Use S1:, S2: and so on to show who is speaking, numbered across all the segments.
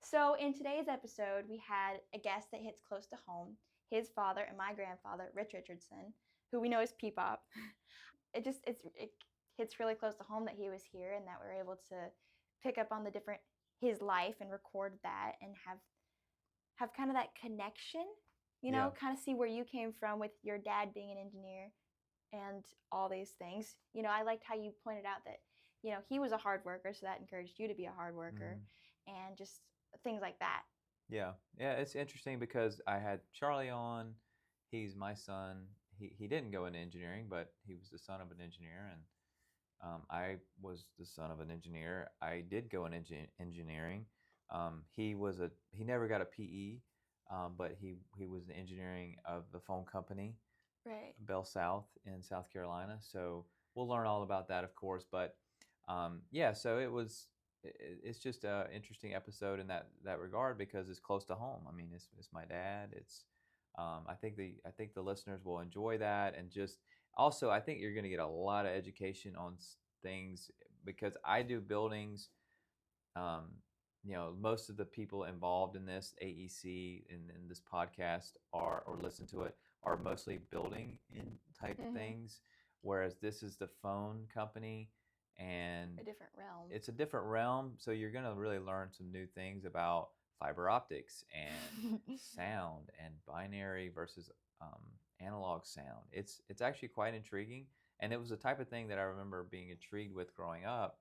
S1: So in today's episode, we had a guest that hits close to home, his father and my grandfather, Rich Richardson, who we know as Peepop. It hits really close to home that he was here and that we were able to pick up on his life and record that and have kind of that connection, kind of see where you came from with your dad being an engineer and all these things. I liked how you pointed out that, he was a hard worker, so that encouraged you to be a hard worker and just things like that.
S2: Yeah, it's interesting because I had Charlie on. He's my son. He didn't go into engineering, but he was the son of an engineer, and I was the son of an engineer. I did go into engineering. He never got a PE, but he was the engineering of the phone company,
S1: right?
S2: Bell South in South Carolina. So we'll learn all about that, of course. But so it's just an interesting episode in that regard because it's close to home. I mean, it's my dad. I think the listeners will enjoy that, and just also I think you're going to get a lot of education on things because I do buildings. Most of the people involved in this AEC in this podcast or listen to it are mostly building in type things, whereas this is the phone company. And
S1: a different realm.
S2: It's a different realm, so you're going to really learn some new things about fiber optics and sound and binary versus analog sound. It's actually quite intriguing, and it was the type of thing that I remember being intrigued with growing up.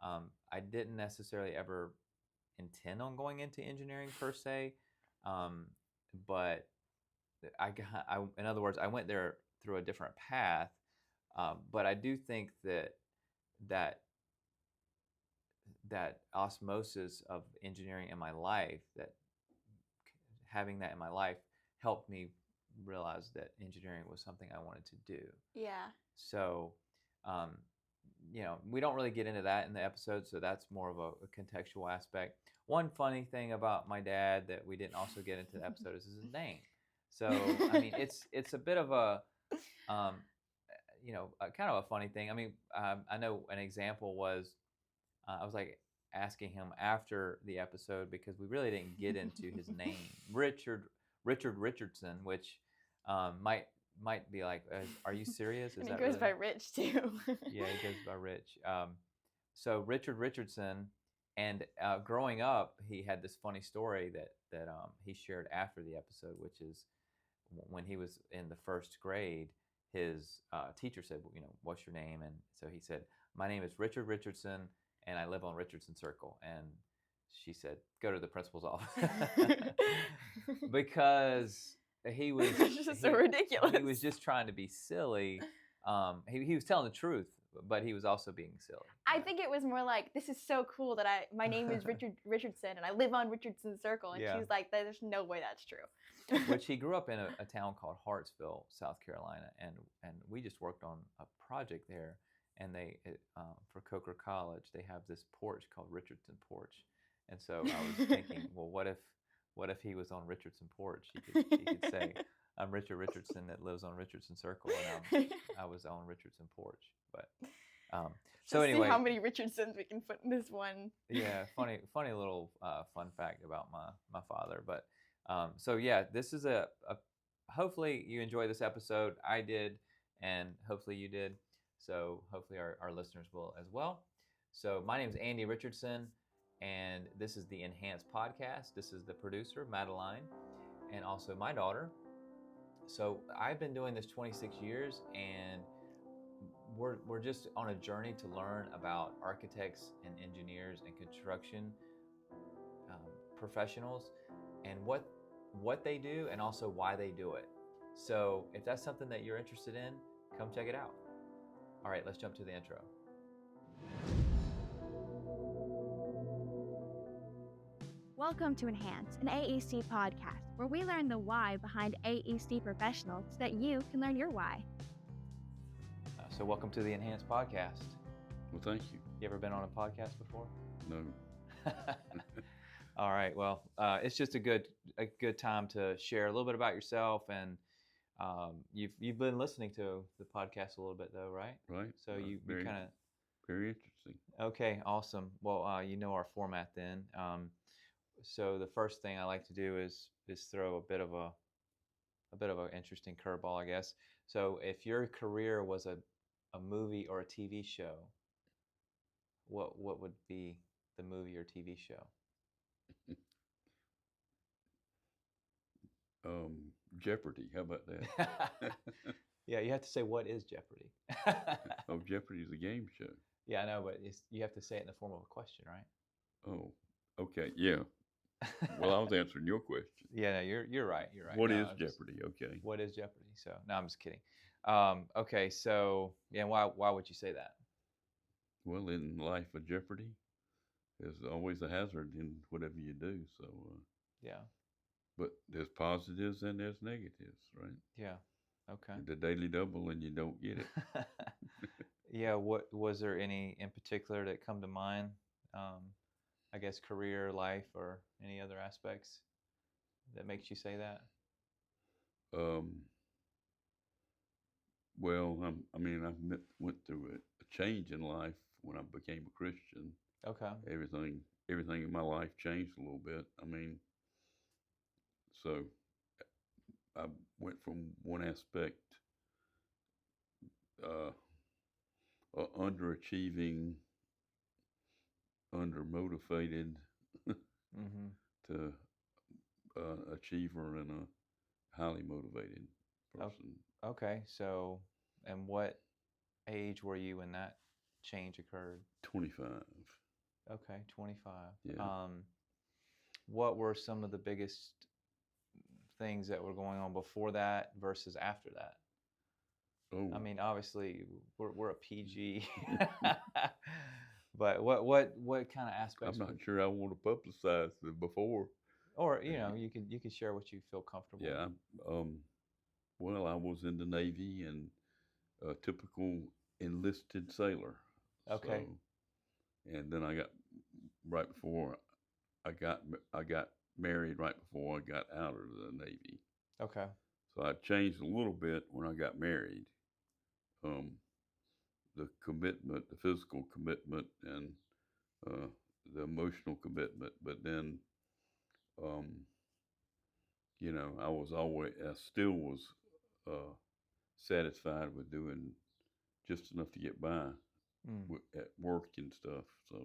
S2: I didn't necessarily ever intend on going into engineering per se, but in other words, I went there through a different path. But I do think that osmosis of engineering in my life, that having that in my life helped me realize that engineering was something I wanted to do.
S1: Yeah.
S2: So, we don't really get into that in the episode, so that's more of a contextual aspect. One funny thing about my dad that we didn't also get into the episode is his name. So, I mean, it's a bit of a kind of a funny thing. I mean, I know an example was I was like asking him after the episode because we really didn't get into his name, Richard Richardson, which might be like, are you serious?
S1: And he goes by Rich too.
S2: Yeah, he goes by Rich. So Richard Richardson, and growing up, he had this funny story that he shared after the episode, which is when he was in the first grade, his teacher said, well, what's your name? And so he said, my name is Richard Richardson, and I live on Richardson Circle. And she said, go to the principal's office. Because he was
S1: just so ridiculous.
S2: He was just trying to be silly. He was telling the truth, but he was also being silly.
S1: I think it was more like, this is so cool that my name is Richard Richardson and I live on Richardson Circle. And she's like, there's no way that's true.
S2: Which he grew up in a town called Hartsville, South Carolina, and we just worked on a project there. And they for Coker College, they have this porch called Richardson Porch. And so I was thinking, well, what if he was on Richardson Porch? He could say, I'm Richard Richardson that lives on Richardson Circle, and I was on Richardson Porch. But so anyway,
S1: see how many Richardsons we can put in this one.
S2: Yeah, funny little fun fact about my father. But so yeah, this is a hopefully you enjoy this episode. I did, and hopefully you did. So hopefully our listeners will as well. So my name is Andy Richardson, and this is the Enhanced Podcast. This is the producer, Madeline, and also my daughter. So I've been doing this 26 years, and we're just on a journey to learn about architects and engineers and construction professionals and what they do and also why they do it. So if that's something that you're interested in, come check it out. All right, let's jump to the intro.
S3: Welcome to Enhance, an AEC podcast, where we learn the why behind AEC professionals so that you can learn your why.
S2: So welcome to the Enhance Podcast.
S4: Well, thank you.
S2: You ever been on a podcast before?
S4: No.
S2: All right. Well, it's just a good time to share a little bit about yourself, and you've been listening to the podcast a little bit though, right?
S4: Right.
S2: So you kind of
S4: very interesting.
S2: Okay. Awesome. Well, you know our format then. So the first thing I like to do is throw a bit of an interesting curveball, I guess. So if your career was a movie or a TV show, what would be the movie or TV show?
S4: Jeopardy. How about that?
S2: Yeah, you have to say what is Jeopardy.
S4: Oh, Jeopardy is a game show.
S2: Yeah, I know, but you have to say it in the form of a question, right?
S4: Oh, okay. Yeah. Well, I was answering your question.
S2: Yeah, no, you're right. You're right.
S4: What
S2: No,
S4: is Jeopardy? Okay.
S2: What is Jeopardy? So no, I'm just kidding. Okay, so yeah, why would you say that?
S4: Well, in life, a Jeopardy is always a hazard in whatever you do. So,
S2: Yeah,
S4: but there's positives and there's negatives, right?
S2: yeah, okay.
S4: The daily double and you don't get it.
S2: Yeah, what was there any in particular that come to mind? I guess career, life, or any other aspects that makes you say that?
S4: Well, I mean, went through a change in life when I became a Christian.
S2: Okay.
S4: Everything in my life changed a little bit. I mean, so I went from one aspect, underachieving, undermotivated,
S2: Mm-hmm.
S4: to achiever and a highly motivated person.
S2: Okay, so, and what age were you when that change occurred?
S4: 25.
S2: Okay, 25.
S4: Yeah.
S2: What were some of the biggest things that were going on before that versus after that?
S4: Oh,
S2: I mean, obviously, we're a PG, but what kind of aspects?
S4: I'm not sure I want to publicize the before.
S2: Or you could share what you feel comfortable.
S4: Yeah. Well, I was in the Navy and a typical enlisted sailor.
S2: Okay.
S4: So, and then right before I got married right before I got out of the Navy.
S2: Okay.
S4: So I changed a little bit when I got married. The commitment, the physical commitment, and the emotional commitment. But then, I still was satisfied with doing just enough to get by at work and stuff. So,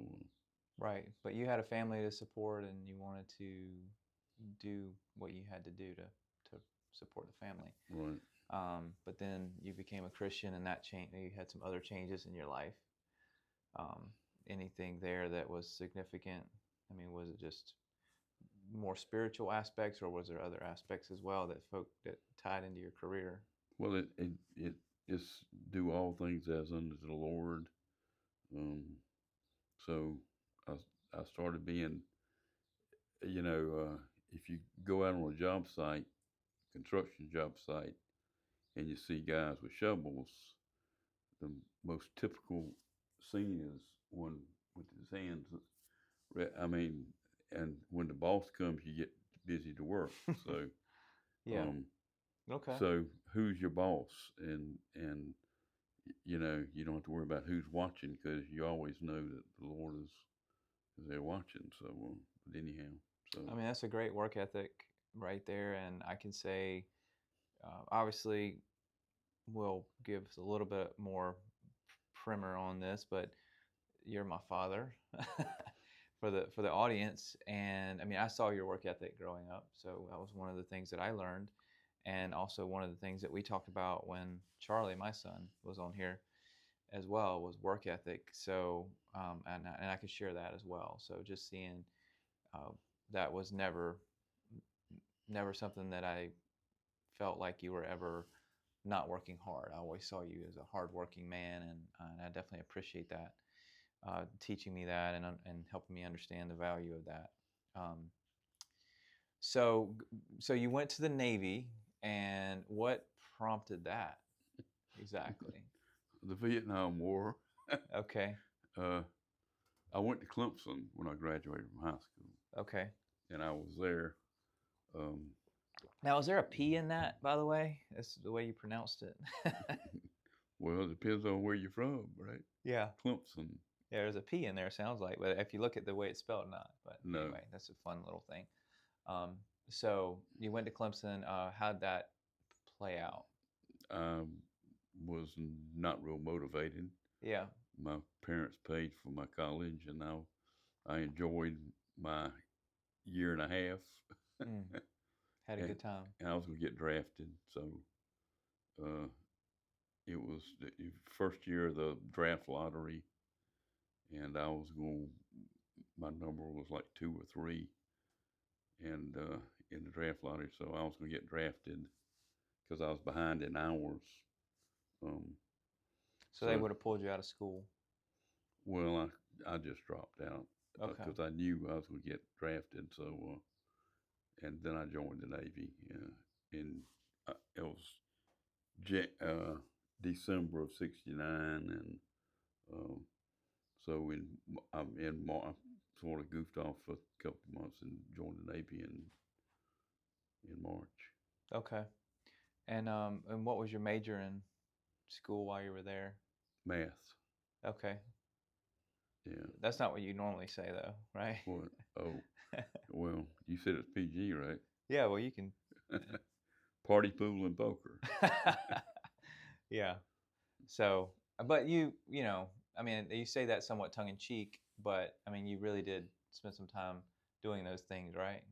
S2: right, but you had a family to support, and you wanted to do what you had to do to support the family.
S4: right.
S2: But then you became a Christian, and that change. You had some other changes in your life. Anything there that was significant? I mean, was it just more spiritual aspects, or was there other aspects as well that tied into your career?
S4: Well, it is do all things as unto the Lord. So I started being, if you go out on a job site, construction job site, and you see guys with shovels, the most typical scene is one with his hands. I mean, and when the boss comes, you get busy to work. So,
S2: yeah. Okay.
S4: So who's your boss? And you don't have to worry about who's watching because you always know that the Lord is there watching. So, but anyhow, so
S2: I mean, that's a great work ethic right there, and I can say, obviously, we'll give a little bit more primer on this, but you're my father for the audience, and I mean, I saw your work ethic growing up, so that was one of the things that I learned, and also one of the things that we talked about when Charlie, my son, was on here as well, was work ethic. So, and I could share that as well. So just seeing that was never something that I felt like you were ever not working hard. I always saw you as a hardworking man, and I definitely appreciate that, teaching me that and helping me understand the value of that. So you went to the Navy, and what prompted that exactly?
S4: the Vietnam War.
S2: Okay.
S4: I went to Clemson when I graduated from high school.
S2: Okay.
S4: And I was there.
S2: Now, is there a P in that, by the way? That's the way you pronounced it.
S4: Well, it depends on where you're from, right?
S2: Yeah.
S4: Clemson.
S2: Yeah, there's a P in there, sounds like, but if you look at the way it's spelled, not. But
S4: No.
S2: anyway, that's a fun little thing. So you went to Clemson. How'd that play out?
S4: I was not real motivated.
S2: Yeah.
S4: My parents paid for my college, and I enjoyed my year and a half.
S2: Mm. Had a
S4: and,
S2: good time.
S4: and I was going to get drafted, so it was the first year of the draft lottery, and my number was like 2 or 3, and in the draft lottery, so I was going to get drafted because I was behind in hours.
S2: So they would have pulled you out of school.
S4: Well, I just dropped out
S2: Okay.
S4: because I knew I was going to get drafted. So, and then I joined the Navy. It was December of '69, and so I sort of goofed off for a couple of months and joined the Navy in March.
S2: Okay. And what was your major in school while you were there?
S4: Math.
S2: Okay.
S4: Yeah.
S2: That's not what you normally say, though, right?
S4: What? Oh, well, you said it's PG, right?
S2: Yeah. Well, you can.
S4: Party, pool, and poker.
S2: Yeah. So, but you know, I mean, you say that somewhat tongue in cheek, but I mean, you really did spend some time doing those things, right?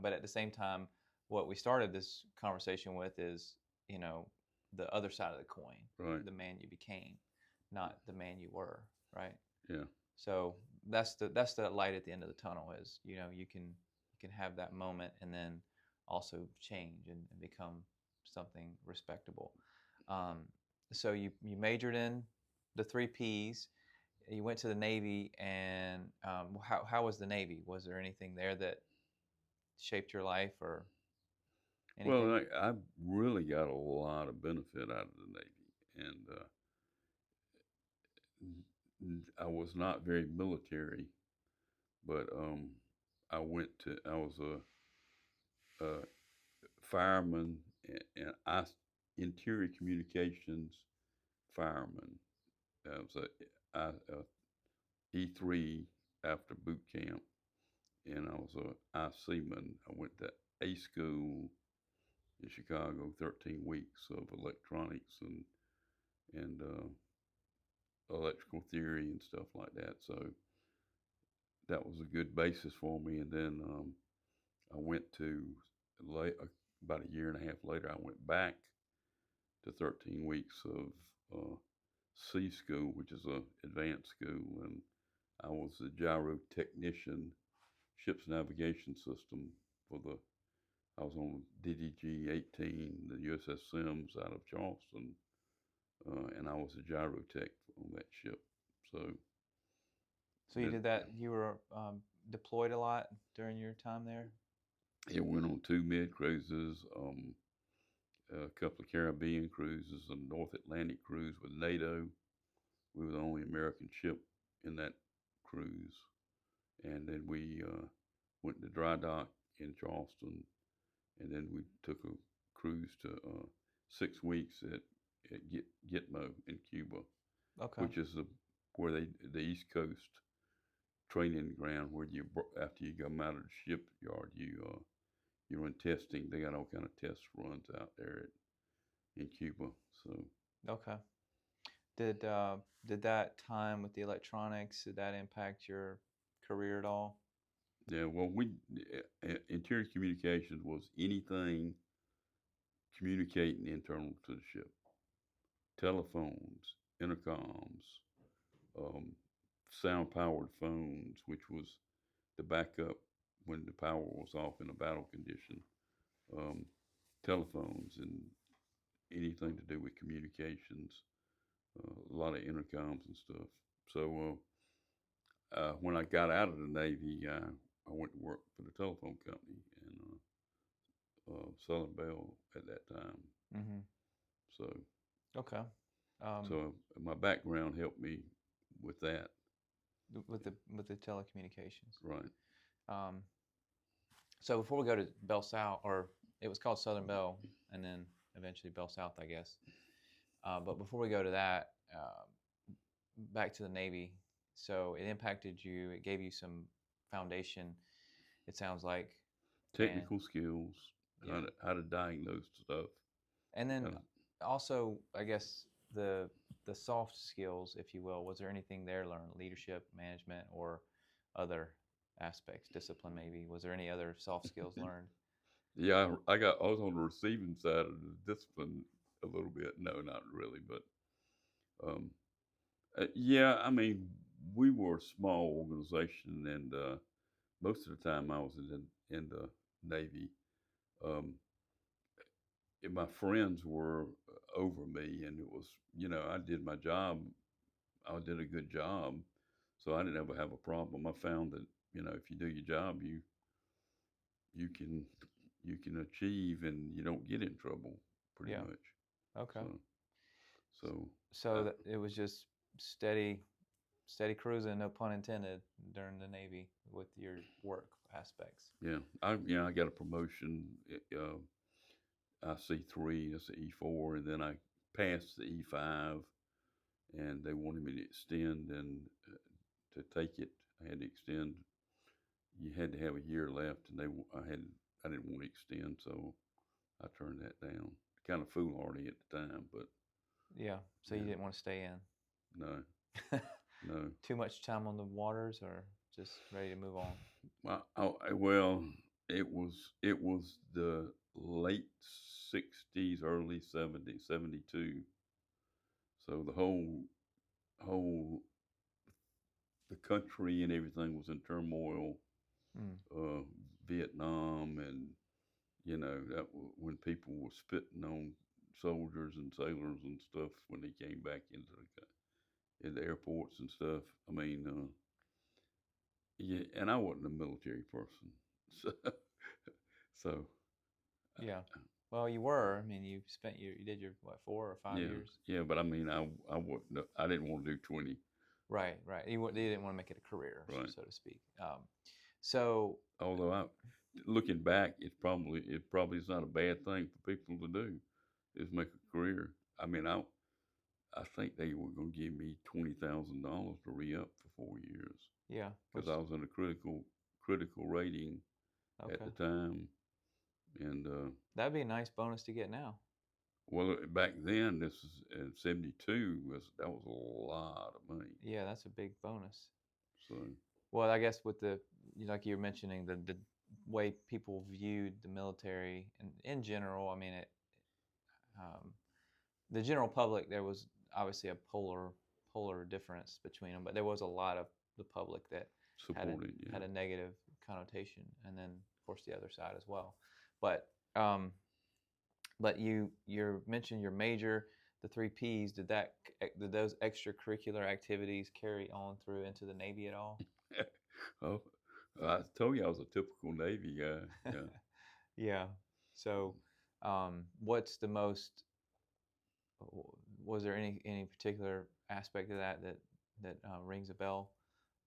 S2: But at the same time, what we started this conversation with is, you know, the other side of the coin,
S4: Right.
S2: the man you became, not the man you were, right?
S4: Yeah.
S2: So that's the light at the end of the tunnel is, you know, you can have that moment and then also change and become something respectable. So you majored in the 3 Ps. You went to the Navy, and how was the Navy? Was there anything there that shaped your life or anything?
S4: Well, I really got a lot of benefit out of the Navy, and I was not very military, but I was a fireman and interior communications fireman. I was a E3 after boot camp, and I was a I seaman. I went to A school in Chicago, 13 weeks of electronics and electrical theory and stuff like that. So that was a good basis for me. And then I went to about a year and a half later. I went back to 13 weeks of C school, which is a advanced school, and I was a gyro technician, ship's navigation system I was on DDG-18, the USS Sims out of Charleston, and I was a gyro tech on that ship.
S2: So you did that. You were deployed a lot during your time there.
S4: It went on 2 mid cruises, a couple of Caribbean cruises, a North Atlantic cruise with NATO. We were the only American ship in that cruise, and then we went to dry dock in Charleston, and then we took a cruise to 6 weeks at Gitmo in Cuba,
S2: Okay.
S4: which is where the East Coast training ground where after you come out of the shipyard you run testing. They got all kind of test runs out there in Cuba. So
S2: Okay. Did that time with the electronics, did that impact your career at all?
S4: yeah, well, interior communications was anything communicating internal to the ship, telephones, intercoms, sound powered phones, which was the backup when the power was off in a battle condition, telephones, and anything to do with communications, a lot of intercoms and stuff. So when I got out of the Navy, I went to work for the telephone company and Southern Bell at that time.
S2: Mm-hmm.
S4: So
S2: Okay.
S4: so my background helped me with that.
S2: With the telecommunications.
S4: Right.
S2: So before we go to Bell South, or it was called Southern Bell, and then eventually Bell South, I guess. But before we go to that, back to the Navy. So it impacted you. It gave you some foundation. It sounds like, and
S4: Technical skills,
S2: yeah.
S4: how to diagnose stuff.
S2: And then
S4: Uh,
S2: also, I guess the soft skills, if you will. Was there anything there learned? Leadership, management, or other aspects, discipline maybe? Was there any other soft skills learned?
S4: Yeah, I was on the receiving side of the discipline a little bit. No, not really, but um, yeah. I mean, we were a small organization, and most of the time I was in the Navy. Um, and my friends were over me, and it was, I did my job. I did a good job, so I didn't ever have a problem. I found that if you do your job, you can you can achieve, and you don't get in trouble pretty
S2: Yeah.
S4: much.
S2: Okay.
S4: So
S2: So it was just steady cruising, no pun intended, during the Navy with your work aspects.
S4: yeah, I got a promotion. I C3, that's the E4, and then I passed the E5, and they wanted me to extend, and to take it, I had to extend. You had to have a year left, and I didn't want to extend, so I turned that down. Kind of foolhardy at the time, but
S2: Yeah. So you
S4: yeah,
S2: didn't want to stay in.
S4: no, no.
S2: Too much time on the waters, or just ready to move on?
S4: Well, it was the late '60s, early '70s, '72. So the whole the country and everything was in turmoil.
S2: Mm.
S4: Uh, Vietnam, and when people were spitting on soldiers and sailors and stuff when they came back into airports and stuff. I mean, yeah, and I wasn't a military person, so so
S2: Yeah. Well, you were. I mean, you did your what, 4 or 5 years?
S4: yeah. But I mean, I wasn't. I didn't want to do 20.
S2: Right, right. You didn't want to make it a career,
S4: Right.
S2: so to speak. So
S4: Although looking back, it probably is not a bad thing for people to do, is make a career. I mean, I think they were going to give me $20,000 to re-up for 4 years,
S2: yeah,
S4: because I was in a critical rating at
S2: okay.
S4: the time, and
S2: That'd be a nice bonus to get now.
S4: well, back then, this is in '72, that was a lot of money.
S2: Yeah, that's a big bonus.
S4: So
S2: Well, I guess with like you were mentioning, the way people viewed the military and in general, I mean, um, the general public, there was obviously a polar difference between them, but there was a lot of the public that
S4: supported, yeah.
S2: had a negative connotation, and then of course the other side as well. But um, but you mentioned your major, the 3 Ps. Did those extracurricular activities carry on through into the Navy at all?
S4: Oh, I told you I was a typical Navy guy. Yeah.
S2: Yeah. So, what's the most? Was there any particular aspect of that rings a bell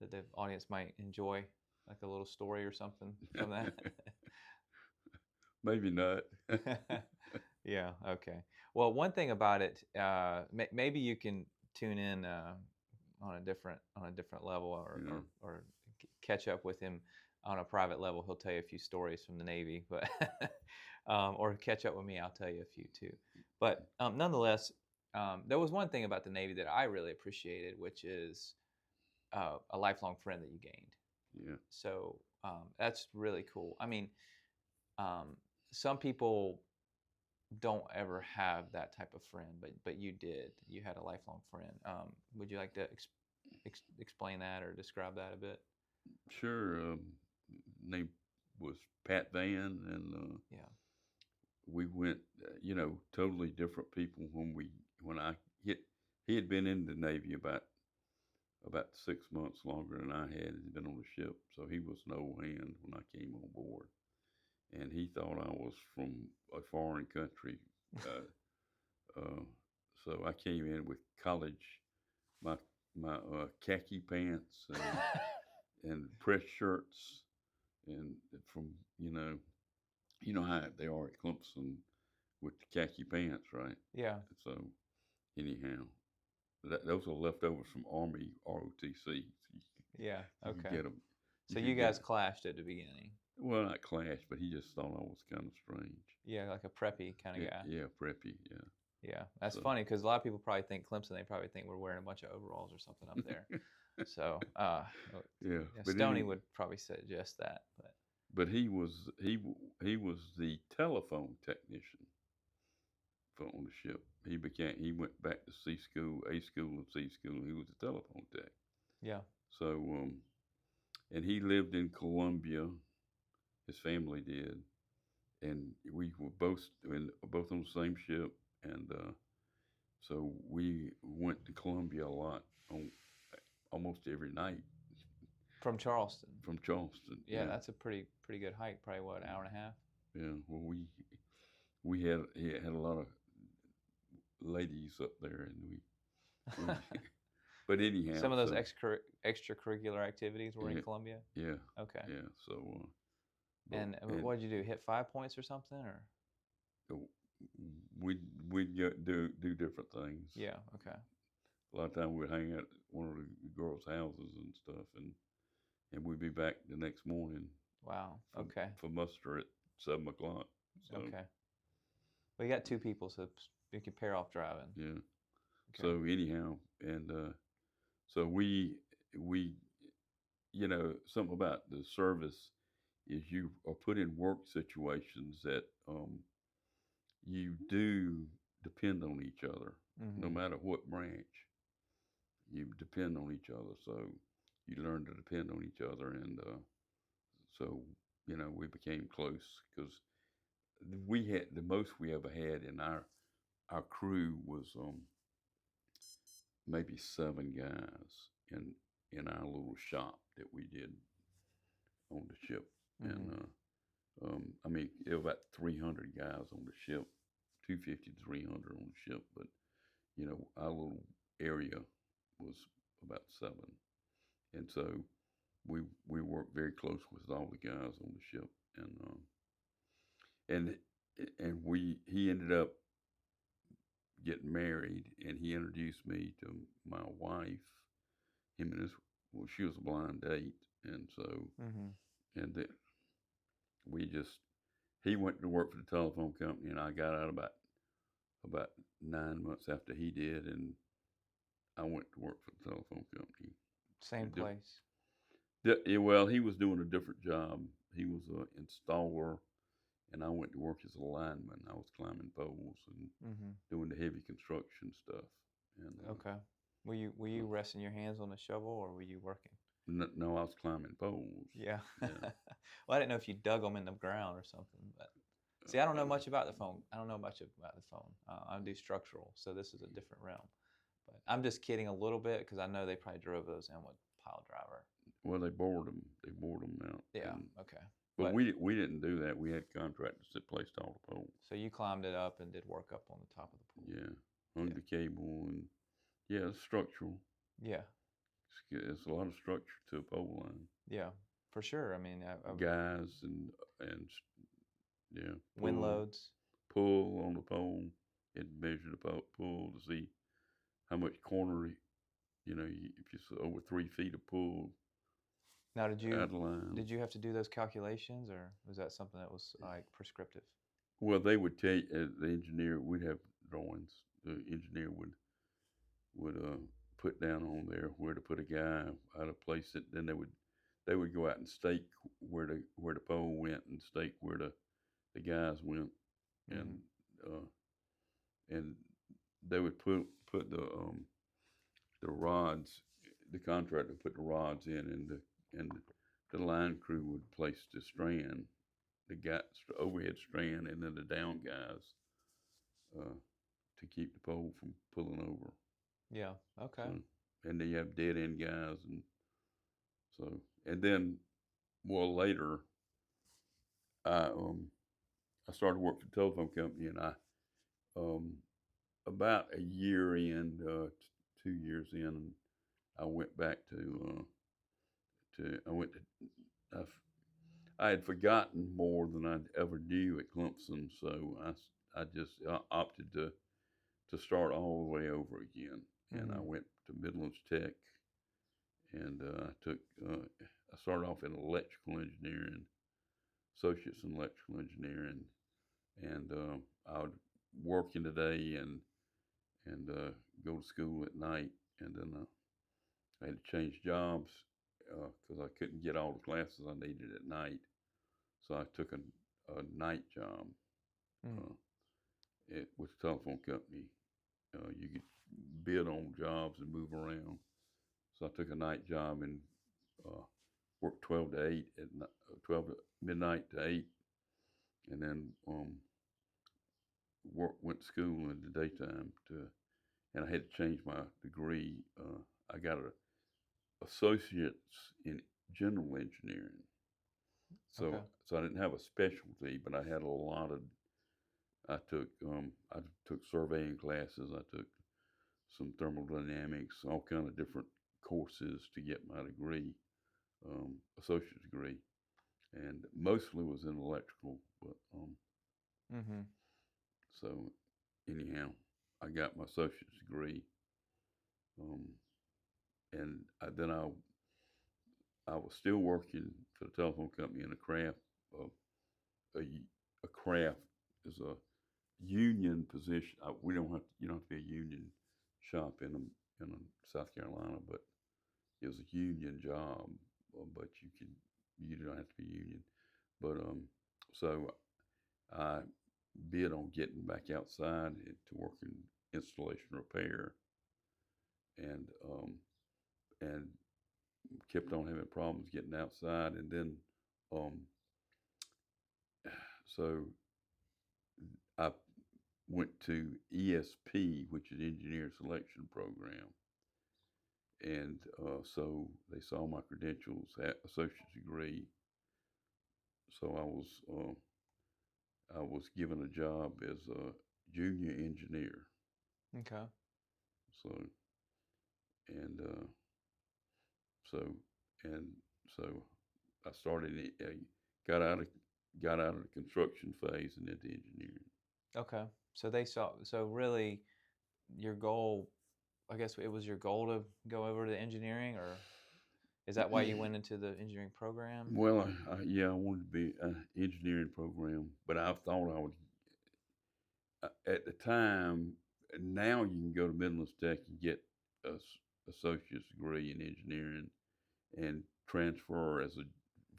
S2: that the audience might enjoy, like a little story or something from that?
S4: Maybe not.
S2: Yeah. Okay. Well, one thing about it, maybe you can tune in on a different level,
S4: Yeah.
S2: or catch up with him on a private level. He'll tell you a few stories from the Navy, but or catch up with me. I'll tell you a few too. But nonetheless, there was one thing about the Navy that I really appreciated, which is a lifelong friend that you gained.
S4: Yeah.
S2: So that's really cool. I mean, some people don't ever have that type of friend, but you did. You had a lifelong friend. Would you like to explain that or describe that a bit?
S4: Sure. Name was Pat Van, and
S2: Yeah.
S4: we went, totally different people when I hit. He had been in the Navy about 6 months longer than I had. He'd been on the ship, so he was an old hand when I came on board, and he thought I was from a foreign country. Uh, so I came in with my khaki pants and press shirts, and from how they are at Clemson with the khaki pants, right?
S2: Yeah.
S4: So anyhow, those are leftovers from Army ROTC.
S2: Yeah.
S4: You could
S2: Okay.
S4: get them.
S2: So you guys clashed at the beginning.
S4: Well, not clashed, but he just thought I was kind of strange.
S2: Yeah, like a preppy kind of guy.
S4: Yeah, preppy. Yeah.
S2: Yeah, that's
S4: So-
S2: funny because a lot of people probably think Clemson. They probably think we're wearing a bunch of overalls or something up there. So,
S4: Yeah.
S2: yeah,
S4: But
S2: Stoney
S4: anyway,
S2: would probably suggest that.
S4: But he was the telephone technician on the ship. He went back to A school and C school. He was a telephone tech.
S2: Yeah.
S4: So and he lived in Columbia. His family did, and we were both on the same ship, and so we went to Columbia a lot, on almost every night
S2: From Charleston.
S4: from Charleston.
S2: Yeah, that's a pretty good hike. Probably what, an hour and a half.
S4: Yeah. Well, we had a lot of ladies up there, and we but anyhow,
S2: Some of those
S4: so,
S2: extracurricular activities were in
S4: Yeah.
S2: Columbia.
S4: yeah,
S2: Okay.
S4: yeah. So
S2: And what did you do? Hit 5 points or something, or?
S4: we do different things.
S2: Yeah. Okay.
S4: A lot of times we'd hang out at one of the girls' houses and stuff, and we'd be back the next morning.
S2: Wow.
S4: For,
S2: Okay.
S4: For muster at 7 o'clock. So,
S2: Okay. Well, you got 2 people, so you can pair off driving.
S4: Yeah.
S2: Okay.
S4: So anyhow, and so we something about the service is you are put in work situations that you do depend on each other, no matter what branch. You depend on each other, so you learn to depend on each other, and so we became close because we had the most we ever had in our crew was maybe 7 guys in our little shop that we did on the ship, and I mean there were about 300 guys on the ship, 250 to 300 on the ship, but our little area was about 7, and so we worked very close with all the guys on the ship, and he ended up getting married, and he introduced me to my wife. She was a blind date, and so and then he went to work for the telephone company, and I got out about 9 months after he did, and I went to work for the telephone company.
S2: Same place.
S4: Well, he was doing a different job. He was an installer, and I went to work as a lineman. I was climbing poles and doing the heavy construction stuff. And
S2: Okay. Were you resting your hands on the shovel, or were you working?
S4: No, I was climbing poles.
S2: Yeah.
S4: Yeah.
S2: Well, I didn't know if you dug them in the ground or something, but see, I don't know much about the phone. I don't know much about the phone. I do structural, so this is a different realm. But I'm just kidding a little bit because I know they probably drove those in with pile driver.
S4: Well, they bored them. They bored them out.
S2: Yeah.
S4: And,
S2: Okay.
S4: but we didn't do that. We had contractors that placed all the poles.
S2: So you climbed it up and did work up on the top of the pole.
S4: Yeah, hung the cable, and it's structural.
S2: Yeah.
S4: It's a lot of structure to a pole line.
S2: Yeah, for sure. I mean,
S4: guys and
S2: wind loads.
S4: Pull on the pole and measure the pull to see how much corner. If you're over 3 feet of pull.
S2: Now,
S4: did
S2: you have to do those calculations, or was that something that was like prescriptive?
S4: Well, they would tell you, the engineer. We'd have drawings. The engineer would put down on there where to put a guy, how to place it. Then they would go out and stake where the pole went and stake where the guys went, and they would put the rods. The contractor would put the rods in, and the line crew would place the strand, the overhead strand, and then the down guys to keep the pole from pulling over.
S2: Yeah. Okay.
S4: So, and then you have dead end guys, and then later I started working for the telephone company, and I about a year in, 2 years in, I went back I had forgotten more than I'd ever knew at Clemson, so I just opted to start all the way over again. and I went to Midlands Tech, and I started off in electrical engineering, associates in electrical engineering, and I would work in the day and go to school at night, and then I had to change jobs because I couldn't get all the classes I needed at night, so I took a night job with a telephone company. You could bid on jobs and move around, so I took a night job and worked 12 to 8 12 to midnight to 8, and then went to school in the daytime and I had to change my degree. I got a associates in general engineering, so I didn't have a specialty, but I had a lot of. I took surveying classes. I took some thermodynamics, all kind of different courses to get my degree, associate's degree, and mostly was in electrical. But so anyhow, I got my associate's degree, and then I was still working for the telephone company in a craft. A craft is a union position. We don't have to, you don't have to be a union shop in South Carolina, but it was a union job. But you don't have to be union. But so I bid on getting back outside to work in installation repair, and kept on having problems getting outside, and then so I went to ESP, which is Engineer Selection Program, and so they saw my credentials, associate's degree. So I was given a job as a junior engineer.
S2: Okay.
S4: So and so and so I started. Got out of the construction phase and into engineering.
S2: Okay. So they saw. So really, your goal. I guess it was your goal to go over to engineering, or is that why you went into the engineering program?
S4: Well, I wanted to be an engineering program, but I thought I would. At the time, now you can go to Midlands Tech and get an associate's degree in engineering and transfer as a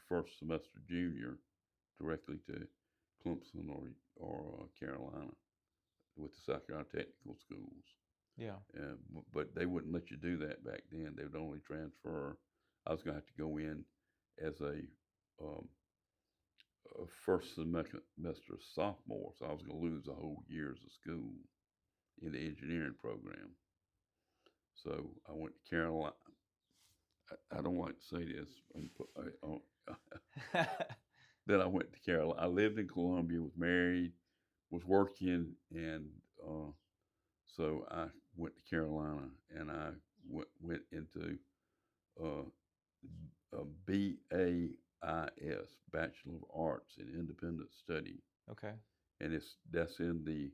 S4: first semester junior directly to Clemson or Carolina with the South Carolina Technical Schools.
S2: Yeah.
S4: But they wouldn't let you do that back then. They would only transfer. I was going to have to go in as a first semester sophomore, so I was going to lose a whole years of school in the engineering program. So I went to Carolina. I don't like to say this. Then I went to Carolina. I lived in Columbia, was married, was working, and so I went to Carolina, and I went into a BAIS, Bachelor of Arts in Independent Study.
S2: Okay.
S4: And that's in the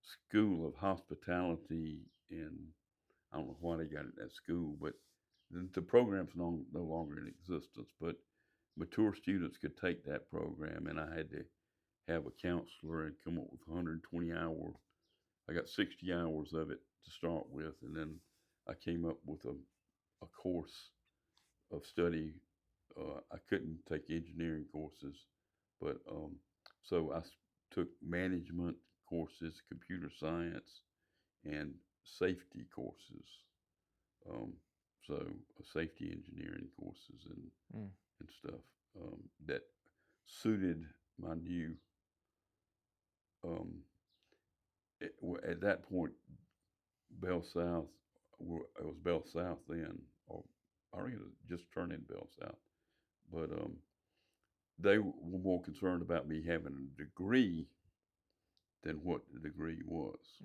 S4: School of Hospitality, and I don't know why they got it at school, but the program's no longer in existence. But mature students could take that program, and I had to have a counselor and come up with 120 hours. I got 60 hours of it to start with, and then I came up with a course of study. I couldn't take engineering courses, but so I took management courses, computer science, and safety courses. So safety engineering courses and stuff that suited my new. At that point, Bell South, it was Bell South then, or I think it was just turning Bell South, but they were more concerned about me having a degree than what the degree was,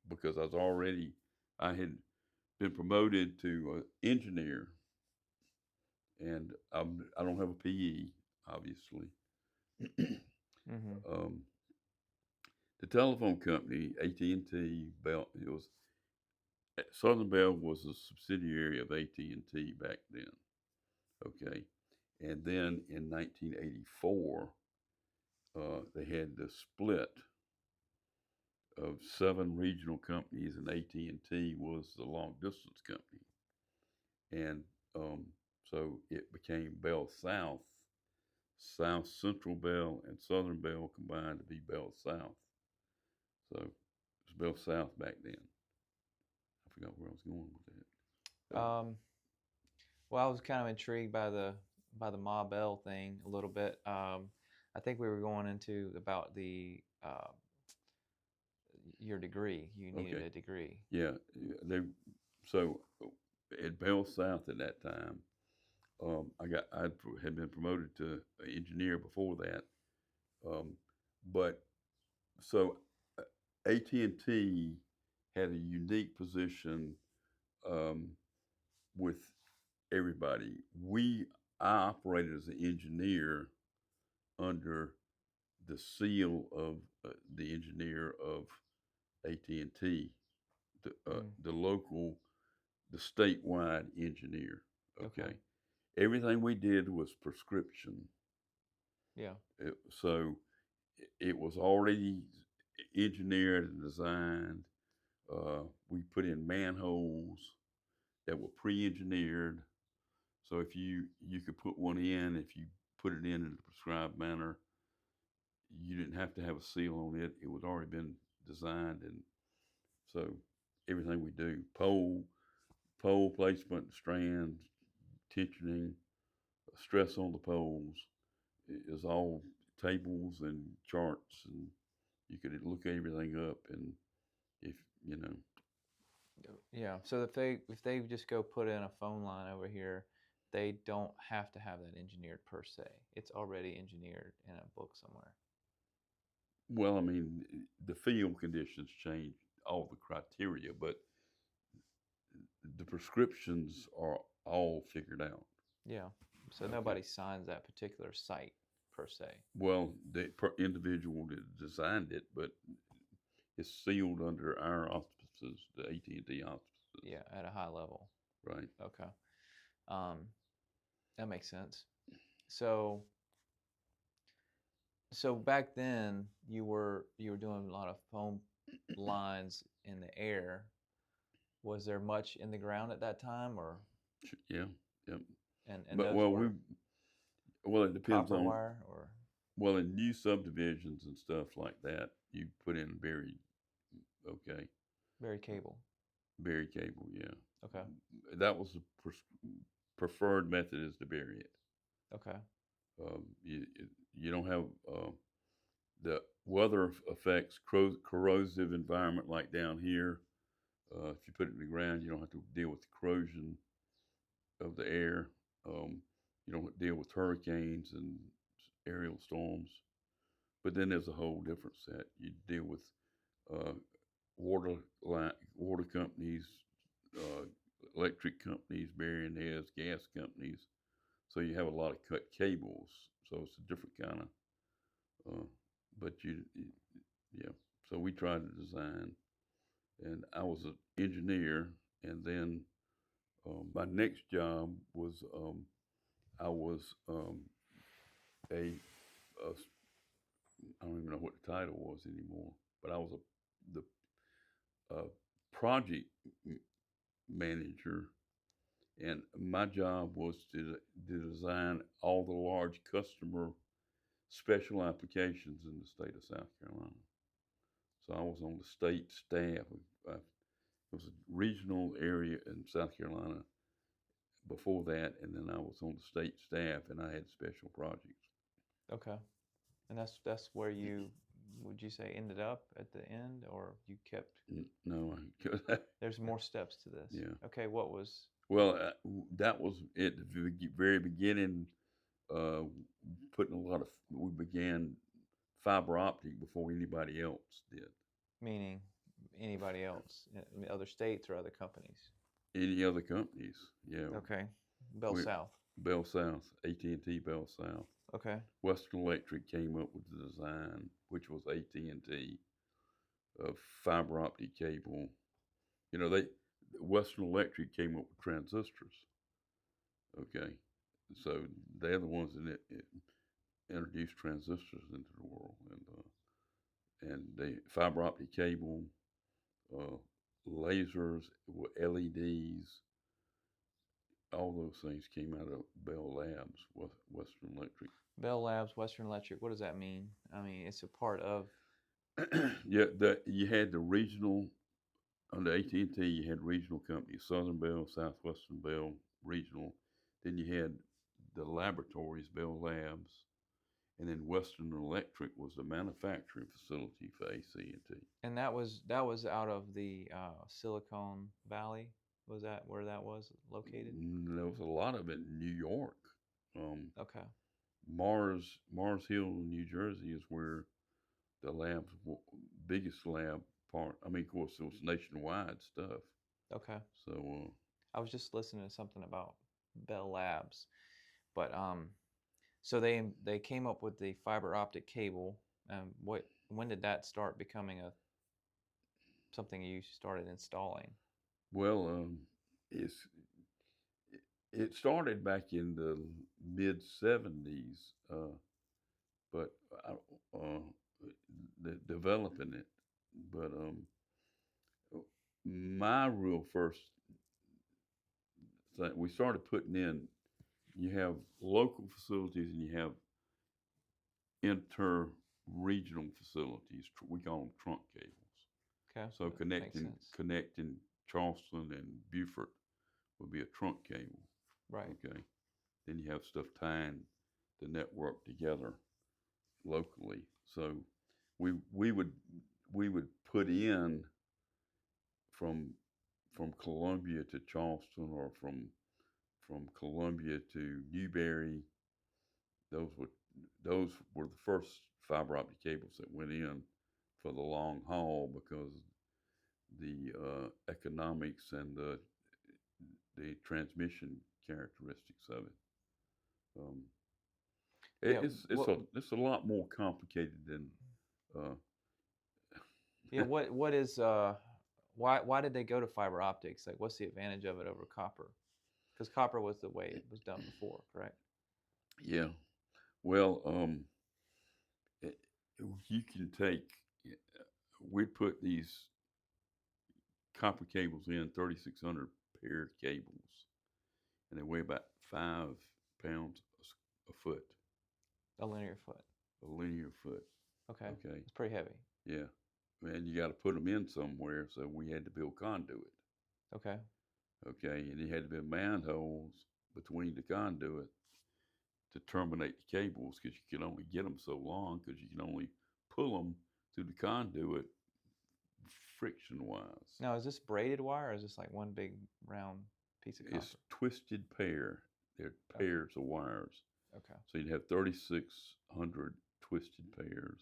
S4: because I had been promoted to engineer, and I don't have a PE, obviously. The telephone company, AT&T, Bell, Southern Bell was a subsidiary of AT&T back then. Okay, and then in 1984, they had the split of 7 regional companies, and AT&T was the long distance company, and so it became Bell South. South Central Bell and Southern Bell combined to be Bell South. So it was Bell South back then. I forgot where I was going with that.
S2: Well, I was kind of intrigued by the Ma Bell thing a little bit. I think we were going into about the your degree. You needed
S4: Okay.
S2: a degree.
S4: Yeah, so at Bell South at that time, I had been promoted to engineer before that, but so AT&T had a unique position with everybody. I operated as an engineer under the seal of the engineer of AT&T, the local, the statewide engineer. Okay. Everything we did was prescription.
S2: Yeah.
S4: So it was already engineered and designed. We put in manholes that were pre-engineered. So if you could put one in, if you put it in a prescribed manner, you didn't have to have a seal on it. It was already been designed, and so everything we do, pole placement, strands, tensioning, stress on the poles, is all tables and charts, and you could look everything up, and if you know.
S2: Yeah. So if they just go put in a phone line over here, they don't have to have that engineered per se. It's already engineered in a book somewhere.
S4: Well, I mean, the field conditions change all the criteria, but the prescriptions are all figured out.
S2: Yeah. So nobody signs that particular site per se.
S4: Well, the individual that designed it, but it's sealed under our auspices, the AT&T auspices.
S2: Yeah, at a high level.
S4: Right.
S2: Okay. That makes sense. So back then you were doing a lot of phone lines in the air. Was there much in the ground at that time, or?
S4: Yeah.
S2: And
S4: but
S2: those
S4: well,
S2: were
S4: it depends
S2: copper
S4: on
S2: wire, or?
S4: Well, in new subdivisions and stuff like that, you put in buried
S2: cable.
S4: Buried cable, yeah.
S2: Okay.
S4: That was the preferred method, is to bury it.
S2: Okay.
S4: You don't have the weather effects, corrosive environment like down here. If you put it in the ground, you don't have to deal with the corrosion of the air. You don't deal with hurricanes and aerial storms. But then there's a whole different set. You deal with water companies, electric companies burying theirs, gas companies. So you have a lot of cut cables. So it's a different kind of. Yeah. So we tried to design, and I was an engineer, and then my next job was I was a I don't even know what the title was anymore, but I was the project manager, and my job was to design all the large customer special applications in the state of South Carolina. So I was on the state staff. It was a regional area in South Carolina before that, and then I was on the state staff, and I had special projects.
S2: Okay. And that's where you, would you say, ended up at the end, or you kept?
S4: No,
S2: there's more steps to this.
S4: Yeah.
S2: Okay, what was?
S4: Well, that was at the very beginning. We began fiber optic before anybody else did.
S2: Meaning, anybody else, in other states or other companies?
S4: Any other companies? Yeah.
S2: Okay. Bell South.
S4: Bell South, AT&T Bell South.
S2: Okay.
S4: Western Electric came up with the design, which was AT&T, of fiber optic cable. You know, Western Electric came up with transistors. Okay, so they're the ones that introduced transistors into the world, and they fiber optic cable, uh, lasers, LEDs, all those things came out of Bell Labs, Western Electric.
S2: Bell Labs, Western Electric. What does that mean? I mean, it's a part of.
S4: Yeah, you had the regional under AT&T. You had regional companies: Southern Bell, Southwestern Bell, regional. Then you had the laboratories, Bell Labs, and then Western Electric was the manufacturing facility for AT&T.
S2: And that was out of the Silicon Valley. Was that where that was located?
S4: There was a lot of it in New York.
S2: Okay.
S4: Mars Hill, New Jersey, is where the lab's biggest lab part. I mean, of course, it was nationwide stuff.
S2: Okay.
S4: So
S2: I was just listening to something about Bell Labs, but so they came up with the fiber optic cable. When did that start becoming something you started installing?
S4: well, it started back in the mid '70s, but developing it. But my real first thing, we started putting in. You have local facilities and you have inter-regional facilities. We call them trunk cables.
S2: Okay.
S4: So
S2: that makes sense.
S4: connecting Charleston and Beaufort would be a trunk cable.
S2: Right.
S4: Okay. Then you have stuff tying the network together locally. So we would put in from Columbia to Charleston, or from Columbia to Newberry. Those were the first fiber optic cables that went in for the long haul, because the economics and the transmission characteristics of it.
S2: Yeah.
S4: It's a lot more complicated than.
S2: Yeah. What is why did they go to fiber optics? Like, what's the advantage of it over copper? Because copper was the way it was done before, correct?
S4: Yeah. Well, it, you can take. We put these copper cables in, 3,600 paired cables, and they weigh about 5 pounds a foot.
S2: A linear foot.
S4: A linear foot.
S2: Okay.
S4: Okay.
S2: It's pretty heavy.
S4: Yeah. And you got to put them in somewhere, so we had to build conduit.
S2: Okay.
S4: Okay. And you had to build manholes between the conduit to terminate the cables, because you could only get them so long, because you can only pull them through the conduit friction wise.
S2: Now, is this braided wire, or is this like one big round piece of copper?
S4: It's twisted pair. They're pairs of wires.
S2: Okay.
S4: So you'd have 3,600 twisted pairs.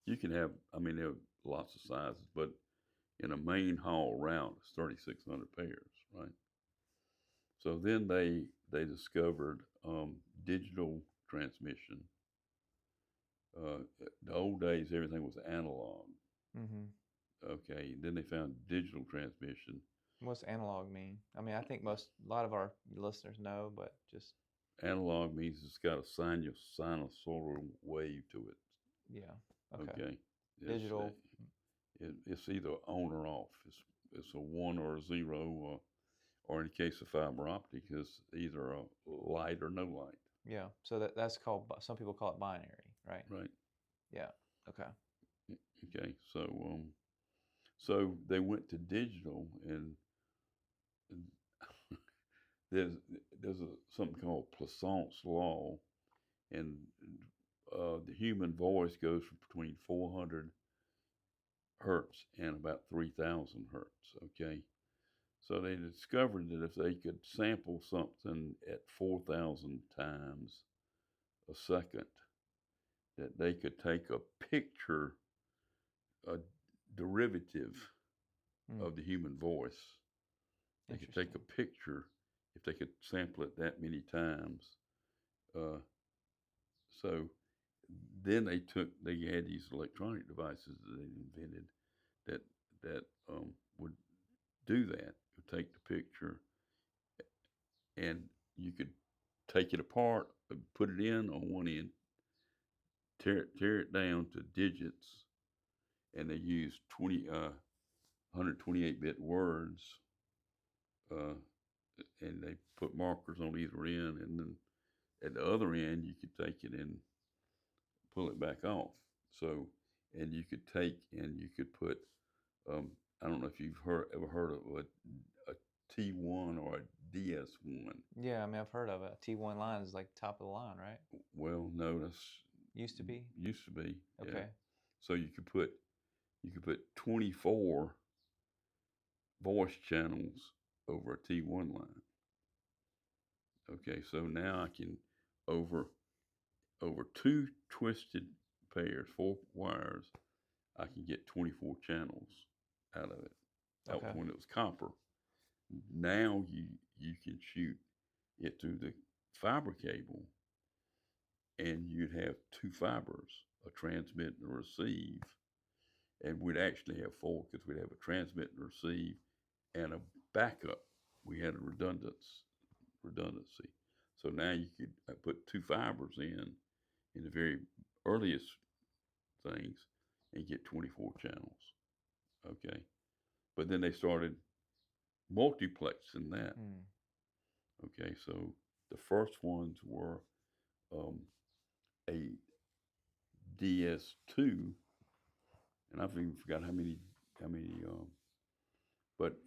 S4: You can have, I mean, there are lots of sizes, but in a main haul route, it's 3,600 pairs, right? So then they discovered digital transmission. The old days, everything was analog.
S2: Mm-hmm.
S4: Okay, then they found digital transmission.
S2: What's analog mean? I mean, I think a lot of our listeners know, but just
S4: Analog means it's got a sinusoidal wave to it.
S2: yeah. Okay.
S4: Okay.
S2: Digital.
S4: It's either on or off. It's a 1 or a 0, or in the case of fiber optic, it's either a light or no light.
S2: Yeah. So that's called. Some people call it binary, right?
S4: Right.
S2: Yeah. Okay.
S4: Okay. So they went to digital, and there's something called Poisson's law, and the human voice goes from between 400 hertz and about 3,000 hertz. Okay, so they discovered that if they could sample something at 4,000 times a second, that they could take a picture, a derivative of the human voice. They could take a picture if they could sample it that many times. So then they had these electronic devices that they invented that would do that. take the picture, and you could take it apart, put it in on one end, tear it down to digits, and they use 128-bit words, and they put markers on either end, and then at the other end you could take it and pull it back off. So, and you could take and you could put, I don't know if you've ever heard of a T1 or a DS1.
S2: Yeah, I mean, I've heard of it. T1 line is like top of the line, right?
S4: Well, no, that's
S2: Used to be.
S4: Used to be.
S2: Okay.
S4: Yeah. So you could put 24 voice channels over a T1 line. Okay, so now I can over two twisted pairs, 4 wires, I can get 24 channels out of it. That
S2: Okay.
S4: was when it was copper. Now you can shoot it through the fiber cable, and you'd have 2 fibers, a transmit and a receive, and we'd actually have 4 because we'd have a transmit and receive and a backup. We had a redundancy. So now you could put 2 fibers in the very earliest things and get 24 channels. Okay. But then they started multiplexing that. Okay. So the first ones were a DS2, and I've even forgot how many, but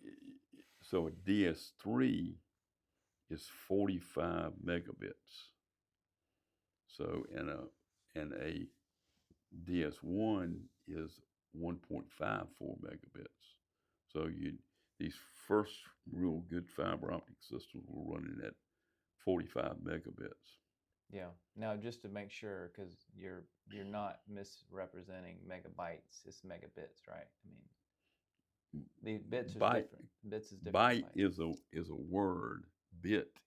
S4: so a DS3 is 45 megabits. So and a DS1 is 1.54 megabits. So these first real good fiber optic systems were running at 45 megabits.
S2: Yeah. Now, just to make sure, because you're not misrepresenting megabytes, it's megabits, right? I mean, the bits are different. Bits is different.
S4: Byte is a word. Bit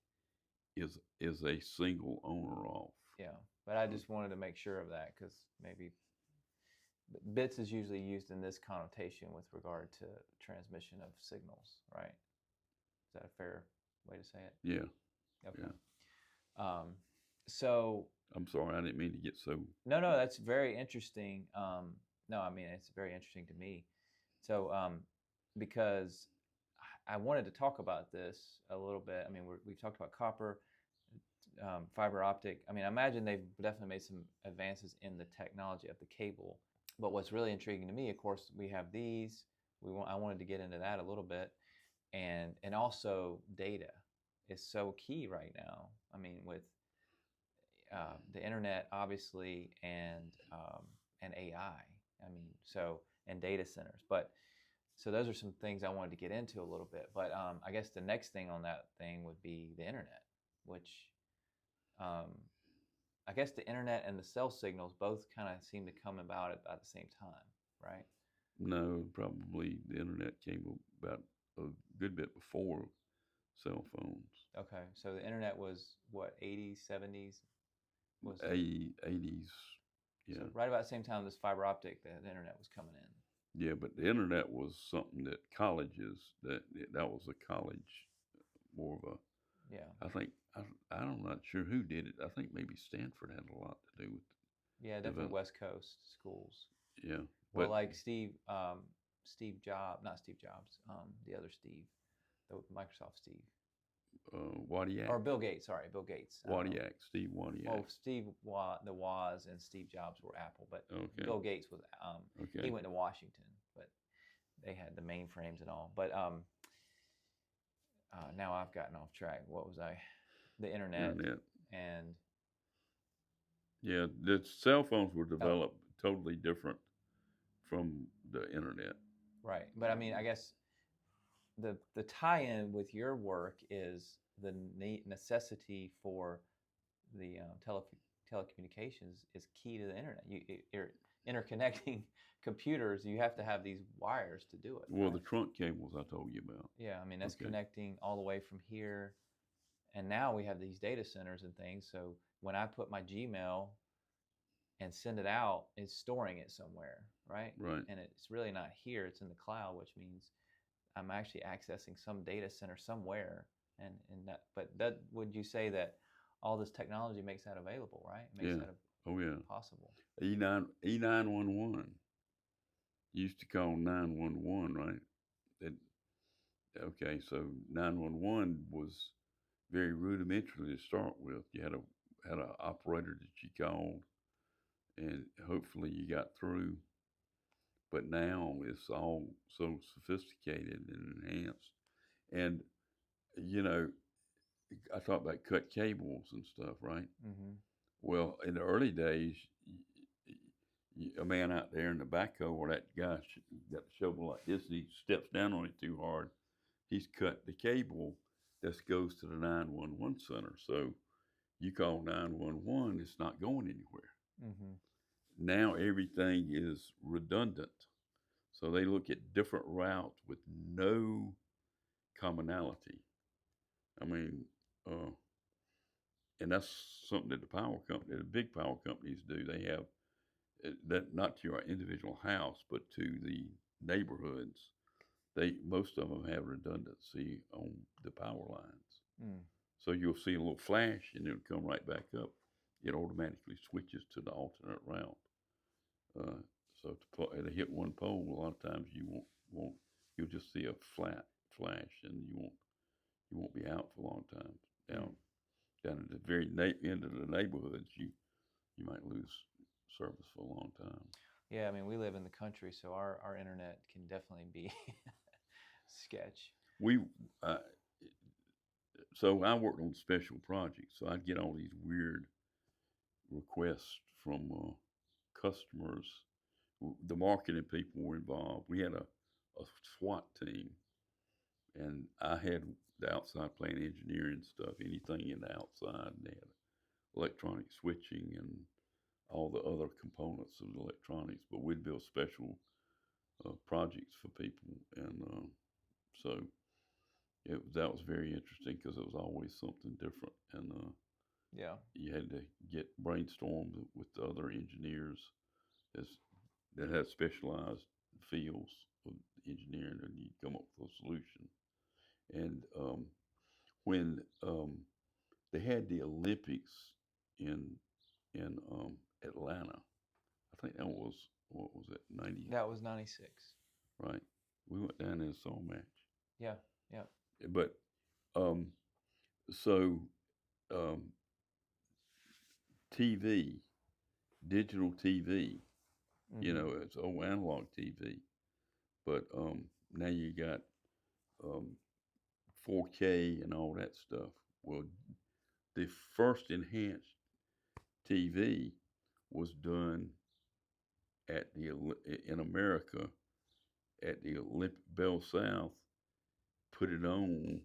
S4: is a single owner off.
S2: Yeah, but I just wanted to make sure of that because maybe bits is usually used in this connotation with regard to transmission of signals, right? Is that a fair way to say it?
S4: Yeah.
S2: Okay.
S4: Yeah.
S2: So
S4: I'm sorry, I didn't mean to get so.
S2: No, that's very interesting. No, I mean it's very interesting to me. So because I wanted to talk about this a little bit. I mean, we've talked about copper, fiber optic. I mean, I imagine they've definitely made some advances in the technology of the cable. But what's really intriguing to me, of course, we have these. I wanted to get into that a little bit, and also data is so key right now. I mean, with the internet, obviously, and AI. I mean, so and data centers. But so those are some things I wanted to get into a little bit. But I guess the next thing on that thing would be the internet, which I guess the internet and the cell signals both kind of seem to come about at the same time, right?
S4: No, probably the internet came about a good bit before cell phones.
S2: Okay, so the internet was what, 80s, 70s? Was
S4: 80s, yeah.
S2: So right about the same time this fiber optic, the internet was coming in.
S4: Yeah, but the internet was something that colleges, that was a college, more of a,
S2: Yeah.
S4: I think, I'm not sure who did it. I think maybe Stanford had a lot to do with it.
S2: Yeah, definitely West Coast schools.
S4: Yeah.
S2: Well, like Steve Jobs, not Steve Jobs, the other Steve, the Microsoft Steve.
S4: Wozniak.
S2: Or Bill Gates, sorry, Bill Gates.
S4: Wozniak, Steve Wozniak.
S2: Well, the Woz and Steve Jobs were Apple, but
S4: okay.
S2: Bill Gates was,
S4: okay.
S2: He went to Washington, but they had the mainframes and all. But now I've gotten off track. What was I? The internet. And
S4: yeah, the cell phones were developed totally different from the internet.
S2: Right, but I mean, I guess the tie-in with your work is the necessity for the telecommunications is key to the internet. You're interconnecting computers. You have to have these wires to do it.
S4: Well,
S2: right?
S4: the trunk cables I told you about.
S2: Yeah, I mean that's connecting all the way from here, and now we have these data centers and things. So when I put my Gmail and send it out, it's storing it somewhere, right?
S4: Right.
S2: And it's really not here. It's in the cloud, which means I'm actually accessing some data center somewhere, and that. But that, would you say that all this technology makes that available, right? It makes
S4: Yeah.
S2: that
S4: Oh yeah.
S2: possible.
S4: E911. You used to call 911, right? It, okay, so 911 was very rudimentary to start with. You had an operator that you called, and hopefully you got through. But now it's all so sophisticated and enhanced. And you know, I talked about cut cables and stuff, right?
S2: Mm-hmm.
S4: Well, in the early days, a man out there in the backhoe, or that guy got a shovel like this, and he steps down on it too hard, he's cut the cable that goes to the 911 center. So you call 911, it's not going anywhere.
S2: Mm-hmm.
S4: Now everything is redundant. So they look at different routes with no commonality. I mean, and that's something that the big power companies do. They have that not to your individual house, but to the neighborhoods. Most of them have redundancy on the power lines.
S2: Mm.
S4: So you'll see a little flash, and it'll come right back up. It automatically switches to the alternate route. So to hit one pole, a lot of times won't you'll just see a flat flash, and you won't be out for a long time. Down at the very end of the neighborhoods, you might lose service for a long time.
S2: Yeah, I mean, we live in the country, so our internet can definitely be sketch.
S4: So I worked on special projects, so I'd get all these weird requests from customers. The marketing people were involved. We had a SWAT team, and I had the outside plant engineering stuff, anything in the outside. They had electronic switching and all the other components of the electronics, but we'd build special projects for people. And so that was very interesting because it was always something different. And
S2: yeah,
S4: you had to get brainstormed with the other engineers that had specialized fields of engineering, and you'd come up with a solution. And when they had the Olympics in Atlanta, I think that was, what was it, 90?
S2: That was 96.
S4: Right. We went down there and saw a match.
S2: Yeah, yeah.
S4: But so TV, digital TV,
S2: Mm-hmm.
S4: it's old analog TV, but now you got 4K and all that stuff. Well, the first enhanced TV was done in America at the Bell South. Put it on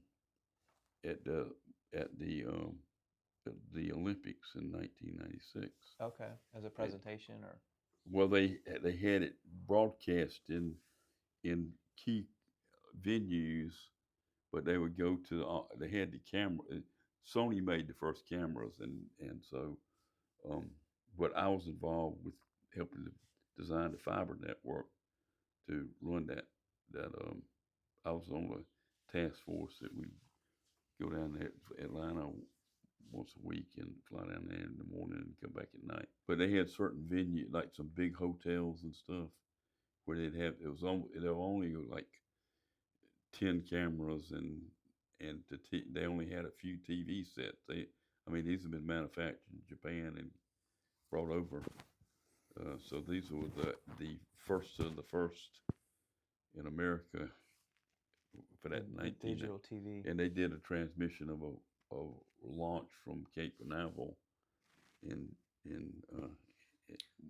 S4: at the Olympics in 1996.
S2: Okay, as a presentation, or
S4: Well, they had it broadcast in key venues, but they would go to they had the camera. Sony made the first cameras, and so, but I was involved with helping to design the fiber network to run that. I was on the task force that we go down there to Atlanta once a week and fly down there in the morning and come back at night. But they had certain venues, like some big hotels and stuff, where there were only like 10 cameras, and they only had a few TV sets. These have been manufactured in Japan and brought over. So these were the first of the first in America for that
S2: digital TV.
S4: And they did a transmission of a launch from Cape Canaveral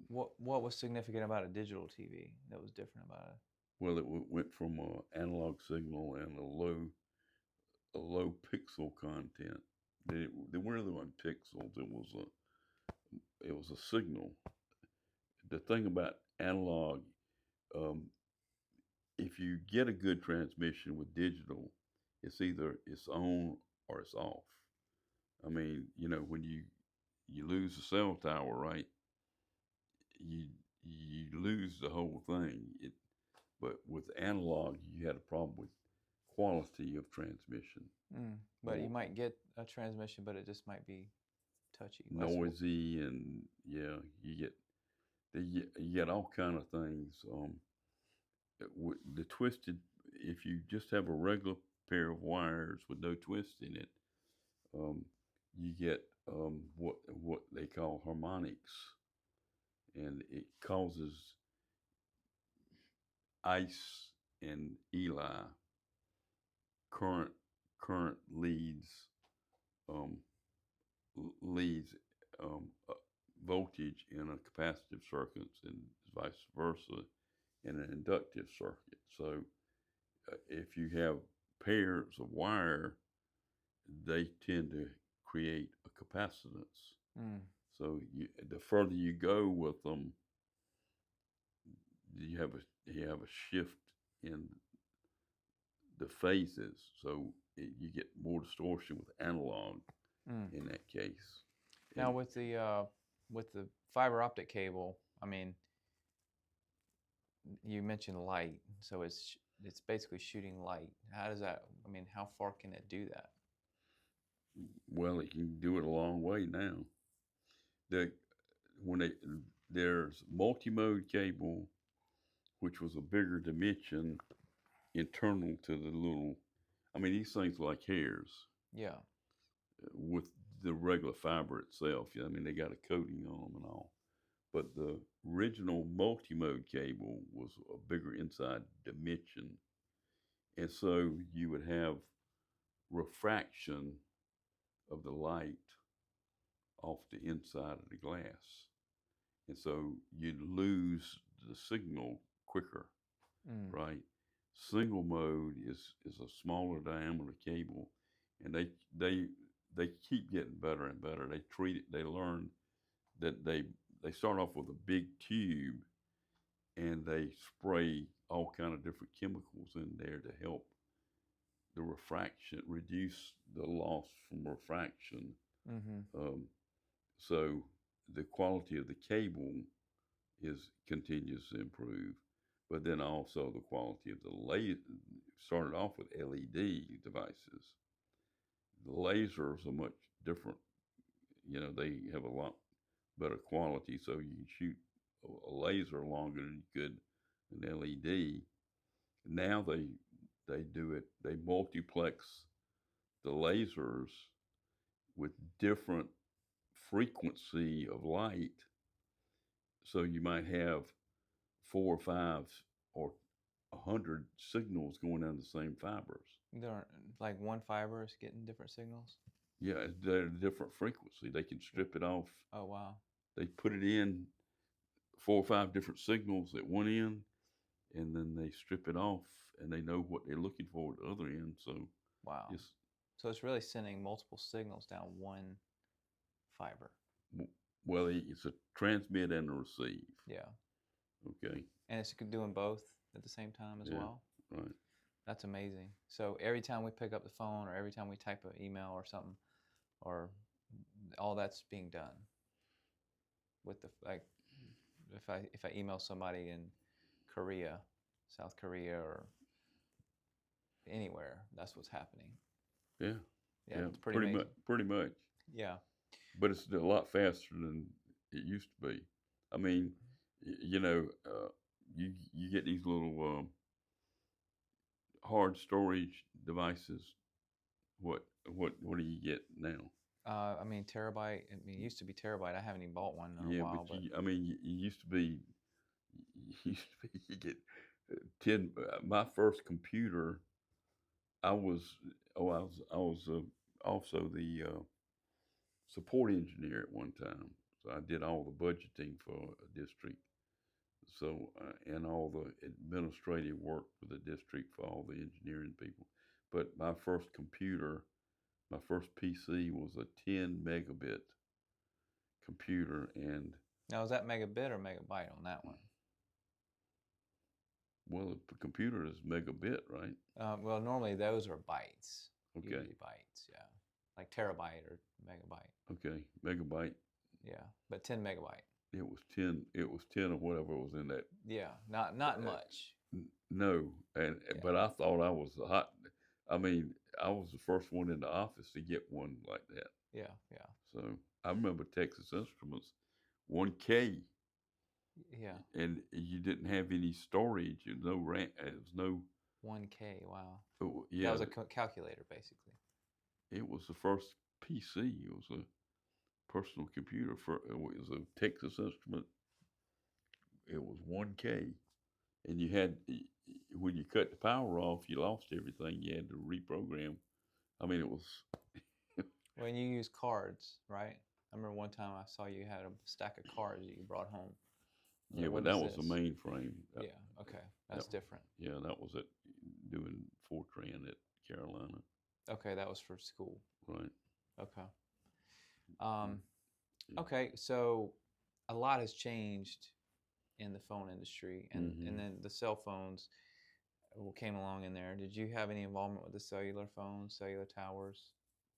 S2: What was significant about a digital TV that was different about it?
S4: Well, it went from an analog signal and a low pixel content. They weren't really pixels. It was a signal. The thing about analog, if you get a good transmission with digital, it's either it's on or it's off. I mean, when you lose a cell tower, right? You lose the whole thing. But with analog, you had a problem with quality of transmission.
S2: But you
S4: Or
S2: might get a transmission, but it just might be touchy.
S4: noisy, and yeah, you get all kind of things. The twisted, if you just have a regular pair of wires with no twist in it, you get what they call harmonics, and it causes ice and Eli current um, leads voltage in a capacitive circuit, and vice versa in an inductive circuit. So if you have pairs of wire, they tend to create a capacitance. So the further you go with them, you have a shift in the phases. So you get more distortion with analog in that case.
S2: Now with the fiber optic cable, I mean, you mentioned light, so it's basically shooting light. How does that? I mean, how far can it do that?
S4: Well, it can do it a long way now. There's multi-mode cable, which was a bigger dimension internal to the little. I mean, these things are like hairs.
S2: Yeah.
S4: With the regular fiber itself. I mean, they got a coating on them and all. But the original multi-mode cable was a bigger inside dimension. And so you would have refraction of the light off the inside of the glass. And so you'd lose the signal quicker, right? Single mode is a smaller diameter cable, and they keep getting better and better. They learn that they start off with a big tube, and they spray all kind of different chemicals in there to help the refraction, reduce the loss from refraction. So the quality of the cable continues to improve, but then also the quality of the laser. Started off with LED devices. The lasers are much different. They have a lot better quality, so you can shoot a laser longer than you could an LED. Now they do it. They multiplex the lasers with different frequency of light. So you might have 4 or 5 or 100 signals going down the same fibers.
S2: They're like one fiber is getting different signals?
S4: Yeah, they're different frequency. They can strip it off.
S2: Oh, wow.
S4: They put it in 4 or 5 different signals at one end, and then they strip it off, and they know what they're looking for at the other end. So,
S2: wow. So it's really sending multiple signals down one fiber.
S4: Well, it's a transmit and a receive.
S2: Yeah.
S4: Okay.
S2: And it's doing both at the same time as well?
S4: Right.
S2: That's amazing. So every time we pick up the phone, or every time we type an email or something, or all that's being done with if I email somebody in Korea, South Korea, or anywhere, that's what's happening.
S4: Yeah.
S2: Yeah, it's pretty amazing.
S4: Pretty much.
S2: Yeah.
S4: But it's a lot faster than it used to be. I mean, you get these little hard storage devices. What do you get now?
S2: I mean, terabyte. I mean, it used to be terabyte. I haven't even bought one in a while.
S4: But you used to be you get 10. My first computer, I was also the support engineer at one time. So I did all the budgeting for a district. So and all the administrative work for the district for all the engineering people. But my first computer, my first PC was a 10 megabit computer. And
S2: now, is that megabit or megabyte on that one?
S4: Well, the computer is megabit, right?
S2: Well, normally those are bytes.
S4: Okay.
S2: Usually bytes, yeah. Like terabyte or megabyte.
S4: Okay, megabyte.
S2: Yeah, but 10 megabyte.
S4: It was 10. It was 10 or whatever was in that.
S2: Yeah, not much.
S4: No, but I thought I was hot. I mean, I was the first one in the office to get one like that.
S2: Yeah.
S4: So I remember Texas Instruments, 1K,
S2: Yeah.
S4: and you didn't have any storage. There was no it was no.
S2: 1K. Wow.
S4: Yeah,
S2: That was a calculator, basically.
S4: it was the first PC. It was a personal computer. It was a Texas Instrument. It was 1K, and you had, when you cut the power off, you lost everything. You had to reprogram. I mean, it was.
S2: When you use cards, right? I remember one time I saw you had a stack of cards that you brought home.
S4: Yeah, but that was the mainframe.
S2: Yeah, okay. That's different.
S4: Yeah, that was it, doing Fortran at Carolina.
S2: Okay, that was for school.
S4: Right.
S2: Okay.
S4: Yeah.
S2: Okay, so a lot has changed in the phone industry, and then the cell phones came along in there. Did you have any involvement with the cellular phones, cellular towers?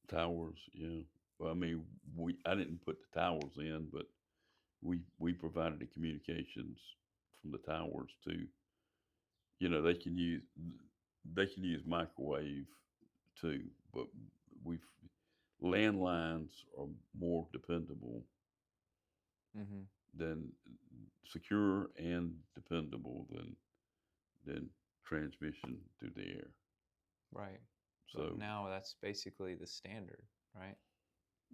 S4: Towers, yeah. Well, I mean, I didn't put the towers in, but we provided the communications from the towers too. You know, they can use microwave too, but we've landlines are more dependable than secure and dependable than transmission through the air.
S2: Right.
S4: So
S2: but now that's basically the standard, right?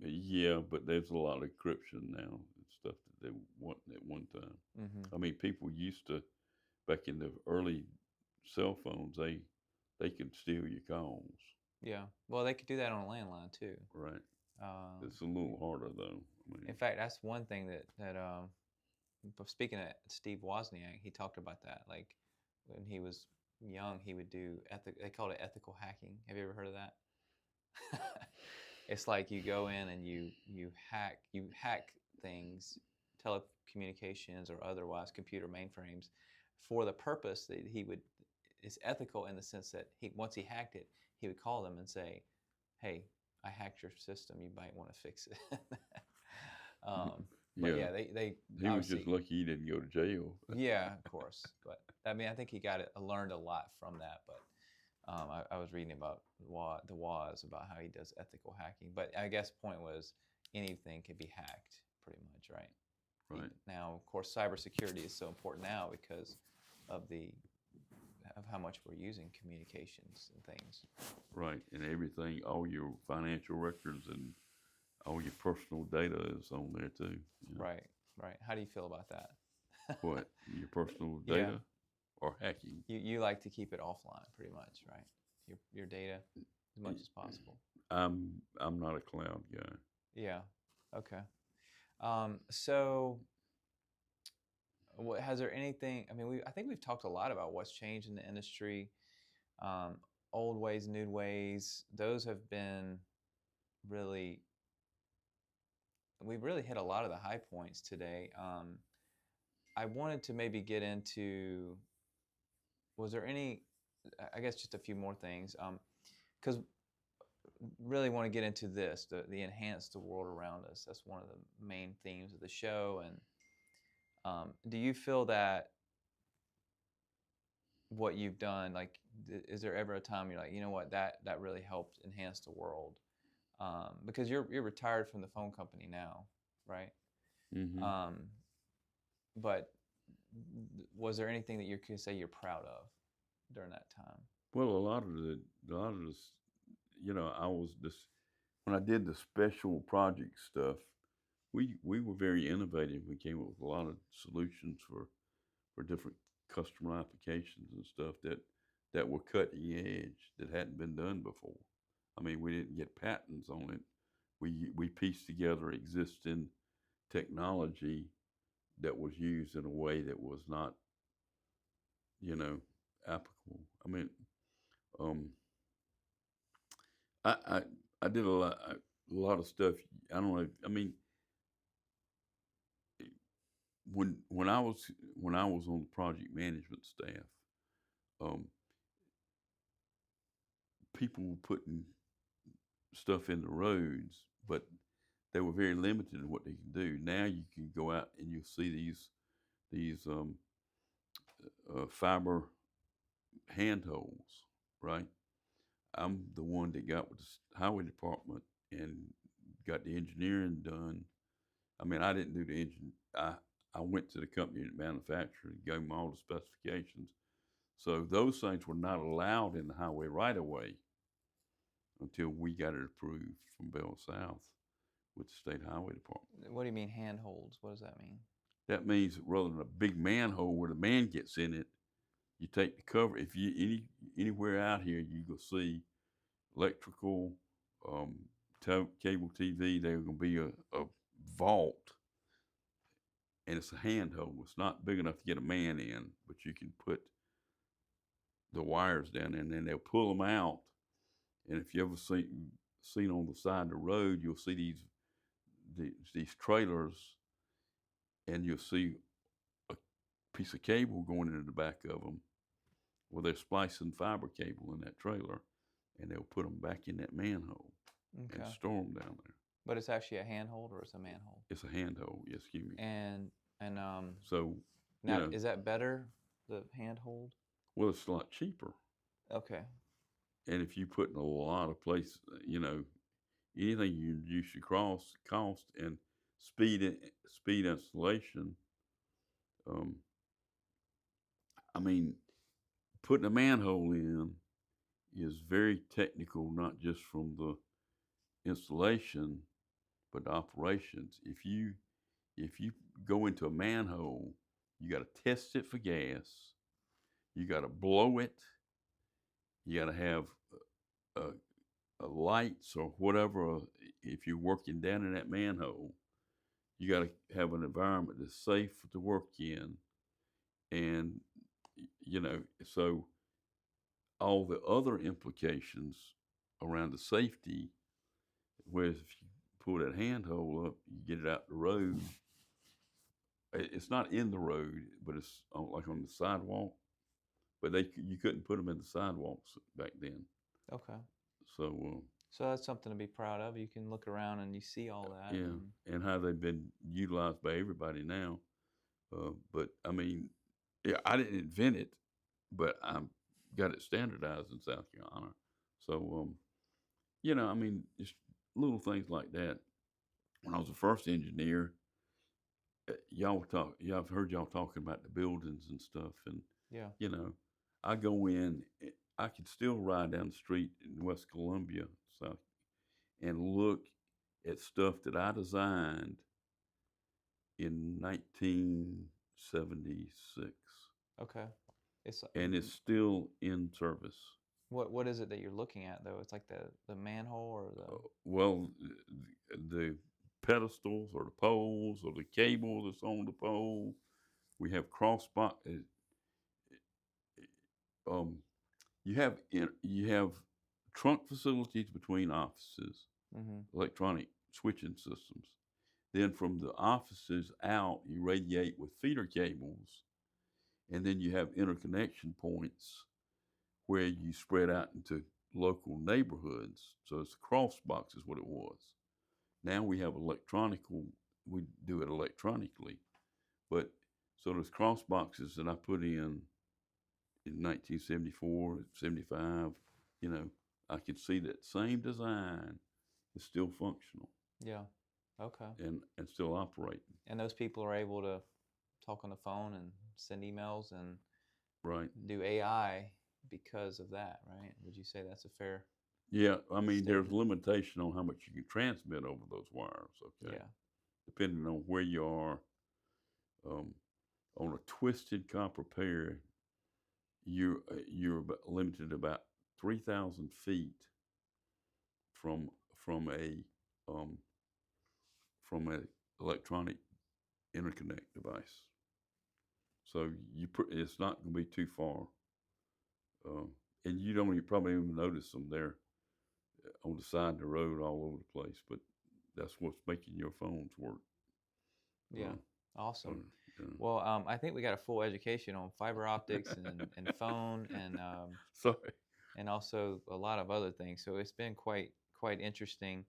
S4: Yeah, but there's a lot of encryption now and stuff that they want at one time. I mean, people used to, back in the early cell phones, they could steal your calls.
S2: Yeah. Well, they could do that on a landline too.
S4: Right. It's a little harder though. I mean,
S2: in fact, that's one thing that speaking of Steve Wozniak, he talked about that. Like when he was young, he would do they called it ethical hacking. Have you ever heard of that? It's like you go in and you hack things, telecommunications or otherwise computer mainframes, for the purpose that it's ethical in the sense that once he hacked it, he would call them and say, "Hey, I hacked your system. You might want to fix it." But yeah,
S4: he was just lucky he didn't go to jail.
S2: Yeah, of course. But I mean, I think he learned a lot from that. But I was reading about the Woz, about how he does ethical hacking. But I guess the point was anything can be hacked, pretty much, right?
S4: Right.
S2: Now, of course, cybersecurity is so important now because of how much we're using communications and things.
S4: Right, and everything, all your financial records and all your personal data is on there too. You know?
S2: Right. How do you feel about that?
S4: What, your personal data or hacking?
S2: You like to keep it offline, pretty much, right? Your data as much as possible.
S4: I'm not a cloud guy.
S2: Yeah. Okay. So, has there anything? I mean, I think we've talked a lot about what's changed in the industry. Old ways, new ways. Those have been really. We've really hit a lot of the high points today. I wanted to maybe get into. Was there any? I guess just a few more things. Because really want to get into this, the enhance the world around us. That's one of the main themes of the show. And do you feel that what you've done, like, is there ever a time you're like, you know what, that really helped enhance the world? Because you're retired from the phone company now, right? But was there anything that you could say you're proud of during that time?
S4: Well, a lot of this, you know, when I did the special project stuff, we were very innovative. We came up with a lot of solutions for different customer applications and stuff that were cutting edge, that hadn't been done before. I mean, we didn't get patents on it. We pieced together existing technology that was used in a way that was not, you know, applicable. I mean, I did a lot of stuff. I don't know. I mean, when I was on the project management staff, people were putting stuff in the roads, but they were very limited in what they could do. Now you can go out and you'll see these fiber handholds, right? I'm the one that got with the highway department and got the engineering done. I mean, I didn't do the engine. I went to the company that manufactured and gave them all the specifications. So those things were not allowed in the highway right away until we got it approved from Bell South with the state highway department.
S2: What do you mean handholds? What does that mean?
S4: That means rather than a big manhole where the man gets in it, you take the cover. If you anywhere out here, you go see electrical, um, cable TV. There's going to be a vault, and it's a handhold. It's not big enough to get a man in, but you can put the wires down there, and then they'll pull them out. And if you ever seen on the side of the road, you'll see these trailers, and you'll see a piece of cable going into the back of them. Well, they're splicing fiber cable in that trailer, and they'll put them back in that manhole and store them down there.
S2: But it's actually a handhold or it's a manhole?
S4: It's a handhold, yes, excuse me.
S2: And
S4: so
S2: now, is that better, the handhold?
S4: Well, it's a lot cheaper.
S2: Okay.
S4: And if you put in a lot of places, anything you reduce your cost and speed installation. I mean, putting a manhole in is very technical, not just from the installation, but the operations. If you go into a manhole, you got to test it for gas. You got to blow it. You got to have lights or whatever. If you're working down in that manhole, you got to have an environment that's safe to work in, and so all the other implications around the safety. Whereas if you pull that handhole up, you get it out the road. It's not in the road, but it's like on the sidewalk. But you couldn't put them in the sidewalks back then.
S2: Okay.
S4: So
S2: that's something to be proud of. You can look around and you see all that.
S4: Yeah, and how they've been utilized by everybody now. But I mean, yeah, I didn't invent it, but I got it standardized in South Carolina. So I mean, just little things like that. When I was the first engineer, I've heard y'all talking about the buildings and stuff, and I go in. I could still ride down the street in West Columbia, South, and look at stuff that I designed in 1976.
S2: Okay.
S4: It's still in service.
S2: What is it that you're looking at though? It's like the manhole or the
S4: well, the pedestals or the poles or the cable that's on the pole. We have crossbox. You have trunk facilities between offices, electronic switching systems. Then from the offices out, you radiate with feeder cables, and then you have interconnection points where you spread out into local neighborhoods. So it's a cross box is what it was. Now we have we do it electronically. But so there's cross boxes that I put in 1974, 75, I could see that same design is still functional.
S2: Yeah. Okay.
S4: And still operating.
S2: And those people are able to talk on the phone and send emails and do AI because of that, right? Would you say that's a fair?
S4: Yeah, I mean, there's limitation on how much you can transmit over those wires. Okay.
S2: Yeah.
S4: Depending on where you are, on a twisted copper pair, you're limited about 3,000 feet from a electronic interconnect device. So it's not going to be too far, and you probably even notice them there on the side of the road all over the place. But that's what's making your phones work.
S2: Yeah, awesome.
S4: Yeah.
S2: Well, I think we got a full education on fiber optics and phone and
S4: sorry,
S2: and also a lot of other things. So it's been quite interesting.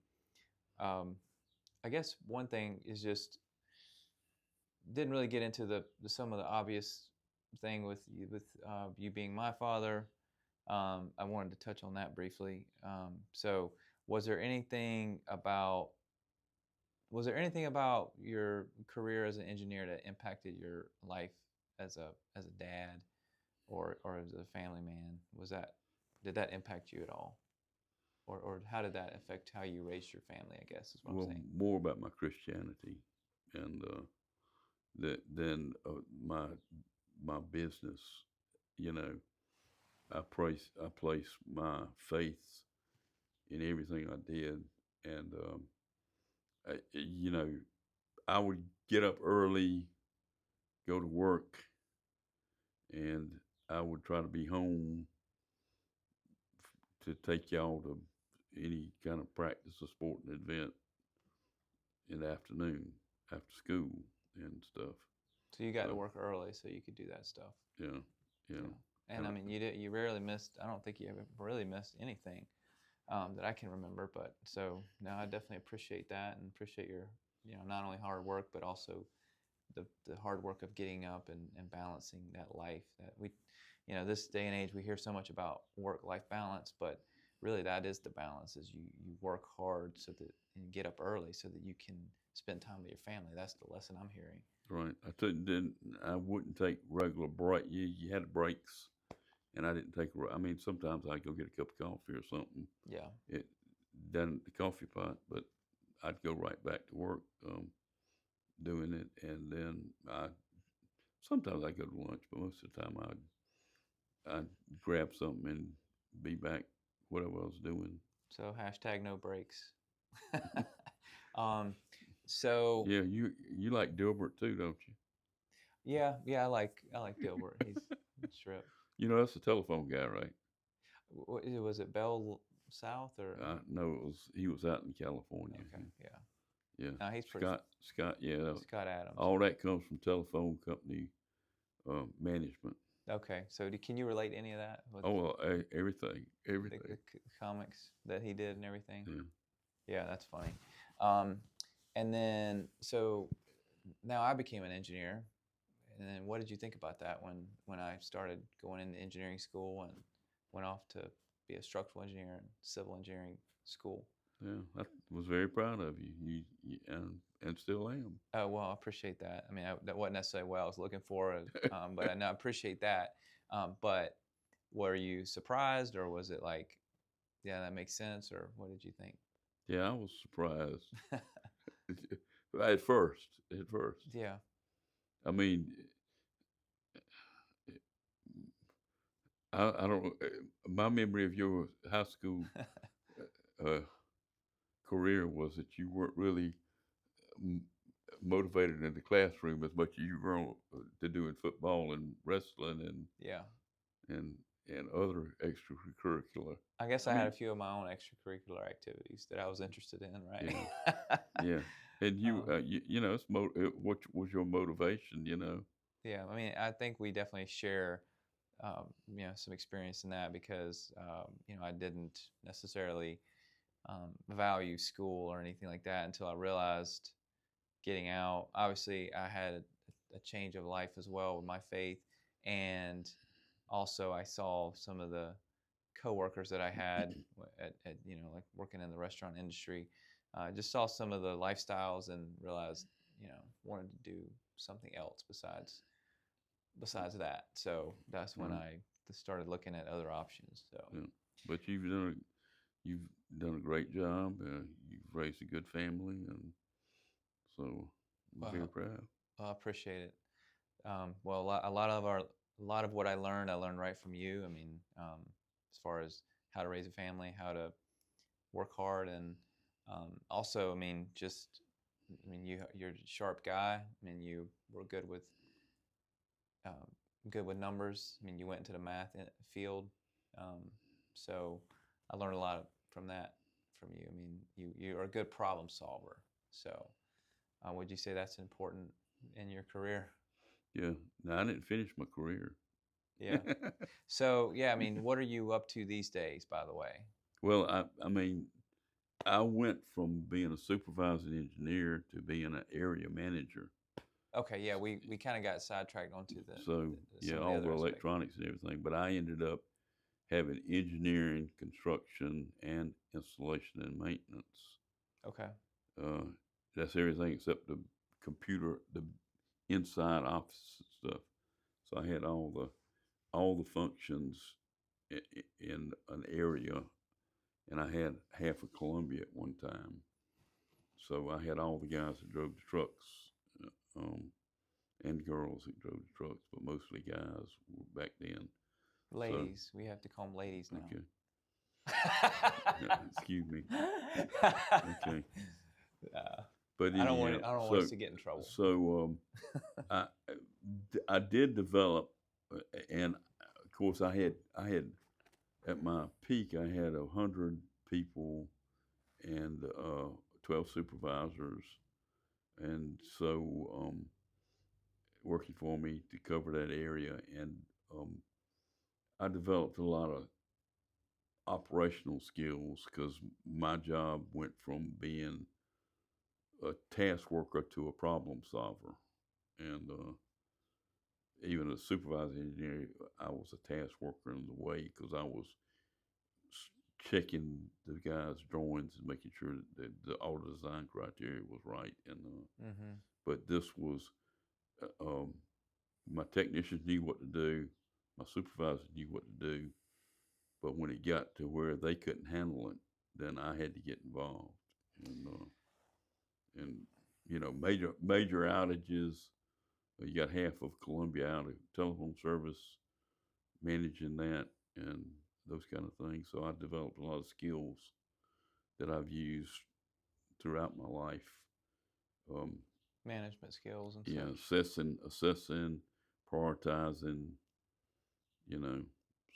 S2: I guess one thing is just didn't really get into some of the obvious thing with you being my father, I wanted to touch on that briefly. So, was there anything about your career as an engineer that impacted your life as a dad or as a family man? Did that impact you at all? Or how did that affect how you raised your family, I guess is what I'm
S4: Well,
S2: saying.
S4: more about my Christianity and than my business. You know, I place my faith in everything I did, and you know, I would get up early, go to work, and I would try to be home to take y'all to any kind of practice or sporting event in the afternoon after school and stuff.
S2: So you got to
S4: So
S2: work early so you could do that stuff.
S4: yeah, yeah,
S2: Yeah. And
S4: and
S2: I mean, you rarely missed. I don't think you ever really missed anything that I can remember. But so no, I definitely appreciate that and appreciate your, not only hard work but also the hard work of getting up and balancing that life that we, this day and age we hear so much about work-life balance, but really that is the balance, is you work hard so that and get up early so that you can spend time with your family. That's the lesson I'm hearing.
S4: right. I wouldn't take regular break. You had breaks, and I didn't take. I mean, sometimes I go get a cup of coffee or something.
S2: Yeah.
S4: It down at the coffee pot, but I'd go right back to work doing it, and then I sometimes I go to lunch, but most of the time I'd grab something and be back whatever I was doing.
S2: So hashtag no breaks. um, so
S4: Yeah, you like Dilbert too, don't you?
S2: yeah, I like Dilbert. He's trip.
S4: You know that's the telephone guy, right?
S2: Was it Bell South or?
S4: No, he was out in California.
S2: Okay, yeah.
S4: Yeah.
S2: No, he's pretty.
S4: Scott, yeah.
S2: Scott Adams.
S4: All that comes from telephone company management.
S2: Okay, so can you relate to any of that?
S4: Everything.
S2: The comics that he did and everything?
S4: Yeah.
S2: Yeah, that's funny. And then, so now I became an engineer. And then what did you think about that when I started going into engineering school and went off to be a structural engineer and civil engineering school?
S4: Yeah, I was very proud of you. And still am.
S2: Oh, well, I appreciate that. I mean, that wasn't necessarily what I was looking for, but I appreciate that. But were you surprised, or was it like, yeah, that makes sense, or what did you think?
S4: Yeah, I was surprised at first.
S2: Yeah.
S4: I mean, I don't. My memory of your high school uh, career was that you weren't really motivated in the classroom as much as you were to doing football and wrestling
S2: Yeah.
S4: and other extracurricular.
S2: I guess I had a few of my own extracurricular activities that I was interested in, right?
S4: Yeah, and you know, what was your motivation? You know.
S2: Yeah, I mean, I think we definitely share, some experience in that because, I didn't necessarily value school or anything like that until I realized getting out. Obviously, I had a change of life as well with my faith, and also I saw some of the coworkers that I had at like working in the restaurant industry. Just saw some of the lifestyles and realized, wanted to do something else besides that. So that's when I started looking at other options. So,
S4: yeah. But you've done a great job. You've raised a good family, and so I'm very proud.
S2: I appreciate it. Well, a lot of what I learned right from you. I mean, as far as how to raise a family, how to work hard, and also, I mean, you're a sharp guy. I mean, you were good with numbers. I mean, you went into the math field, so I learned a lot from that from you. I mean, you're a good problem solver. So, would you say that's important in your career?
S4: Yeah. Now I didn't finish my career.
S2: Yeah. So, yeah, I mean, what are you up to these days, by the way?
S4: Well, I mean, I went from being a supervising engineer to being an area manager.
S2: Okay, yeah, we kind of got sidetracked onto
S4: So
S2: some of
S4: all
S2: the
S4: the
S2: other aspects.
S4: electronics and everything, but I ended up having engineering, construction, and installation and maintenance.
S2: Okay.
S4: That's everything except the computer, the inside office stuff. So I had all the functions in an area, and I had half of Columbia at one time. So I had all the guys that drove the trucks, um, and girls that drove the trucks, but mostly guys back then.
S2: Ladies, we have to call them ladies now.
S4: Okay. Excuse me. Okay. But
S2: I don't
S4: anyhow,
S2: want us to get in trouble.
S4: So I did develop, and of course I had at my peak I had 100 people and 12 supervisors, and so working for me to cover that area, and I developed a lot of operational skills because my job went from being a task worker to a problem solver, and even as a supervisor engineer, I was a task worker in the way because I was checking the guys' drawings and making sure that all the design criteria was right. And but this was my technicians knew what to do, my supervisors knew what to do, but when it got to where they couldn't handle it, then I had to get involved. And you know, major outages. You got half of Columbia out of telephone service, managing that and those kind of things. So I developed a lot of skills that I've used throughout my life.
S2: Management skills and
S4: Yeah,
S2: such.
S4: assessing, prioritizing. You know,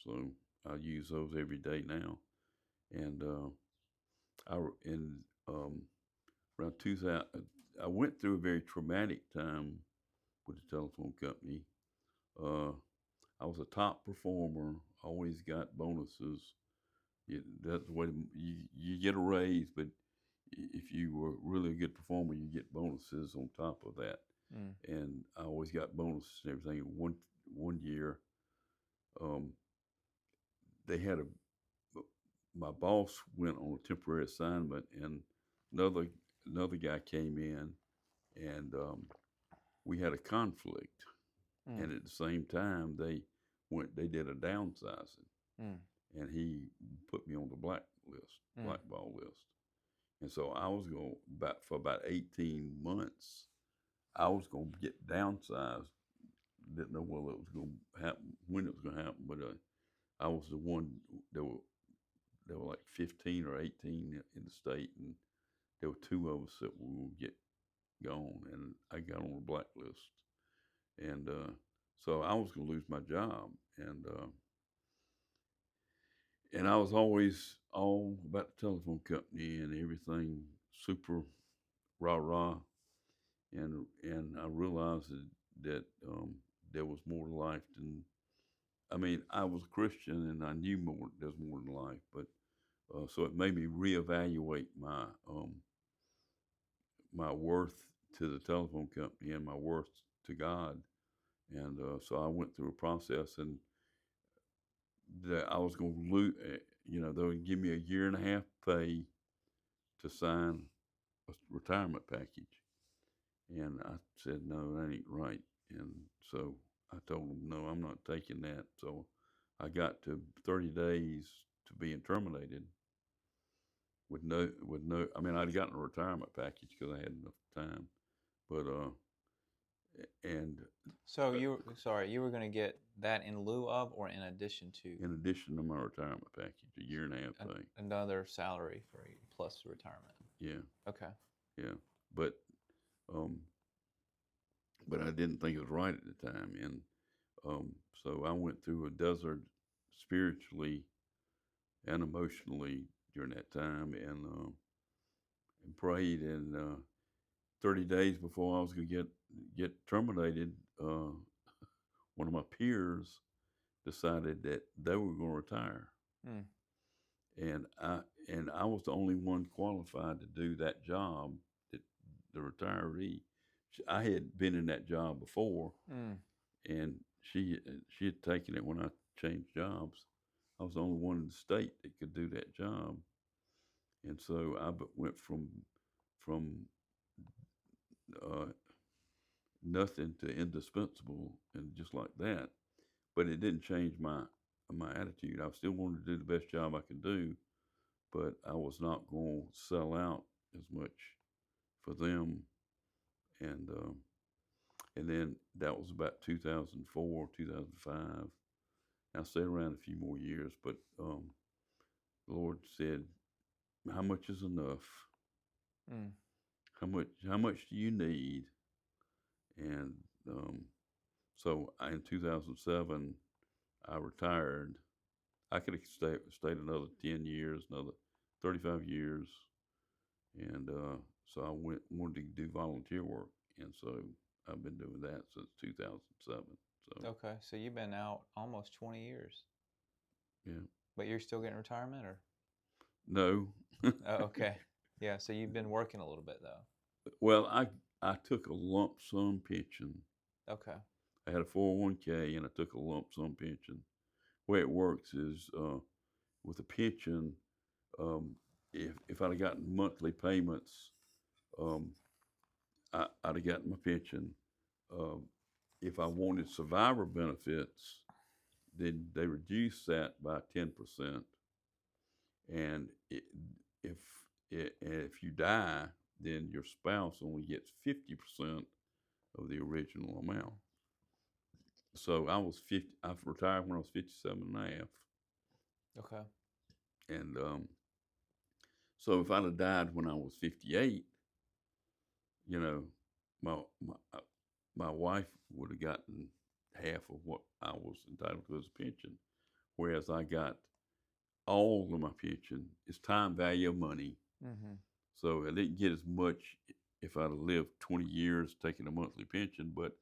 S4: so I use those every day now. And around 2000, I went through a very traumatic time with the telephone company. I was a top performer, always got bonuses. That's the way you get a raise, but if you were really a good performer, you get bonuses on top of that. And I always got bonuses and everything. One year, they had my boss went on a temporary assignment, and another guy came in, and we had a conflict. And at the same time, they did a downsizing, and he put me on the blackball list. And so I was for about 18 months, I was going to get downsized. Didn't know whether it was going to happen, when it was going to happen, but I was the one. There were like 15 or 18 in the state, and there were two of us that were going to get gone, and I got on the blacklist. And so I was going to lose my job, and I was always all about the telephone company and everything, super rah, and I realized that there was more to life than. I mean, I was a Christian, and I knew there's more than life, but so it made me reevaluate my worth to the telephone company and my worth to God. And so I went through a process, and that I was going to lose. You know, they would give me a year and a half pay to sign a retirement package, and I said, no, that ain't right. And so I told them, no, I'm not taking that. So I got to 30 days to being terminated with no. I mean, I'd gotten a retirement package because I had enough time, but and
S2: So you were going to get that in lieu of or in addition to?
S4: in addition to my retirement package, a year and a half pay.
S2: Another salary for you plus retirement.
S4: Yeah.
S2: Okay.
S4: Yeah. But I didn't think it was right at the time, and so I went through a desert spiritually and emotionally during that time, and prayed. And 30 days before I was going to get terminated, one of my peers decided that they were going to retire, and I was the only one qualified to do that job. That the retiree, I had been in that job before, and she had taken it when I changed jobs, I was the only one in the state that could do that job, and so I went from uh, nothing to indispensable, and just like that. But it didn't change my attitude. I still wanted to do the best job I could do, but I was not going to sell out as much for them. And then that was about 2004, 2005. I stayed around a few more years, but the Lord said, "How much is enough?
S2: Mm.
S4: How much do you need?" And so in 2007, I retired. I could have stayed another 10 years, another 35 years, and so I wanted to do volunteer work, and so I've been doing that since 2007. So
S2: Okay, so you've been out almost 20 years,
S4: yeah,
S2: but you're still getting retirement, or?
S4: no.
S2: Oh, okay. Yeah, so you've been working a little bit though.
S4: Well, I took a lump sum pension.
S2: Okay.
S4: I had a 401k and I took a lump sum pension. The way it works is with a pension, if I'd have gotten monthly payments, um, I'd have gotten my pension. Um, if I wanted survivor benefits, then they reduce that by 10%. And if if you die, then your spouse only gets 50% of the original amount. So I was 50. I retired when I was 57 and a half.
S2: Okay.
S4: And so if I'd have died when I was 58, you know, my my my wife would have gotten half of what I was entitled to as a pension, whereas I got all of my pension. It's time value of money.
S2: Mm-hmm.
S4: So I didn't get as much if I'd have lived 20 years taking a monthly pension, but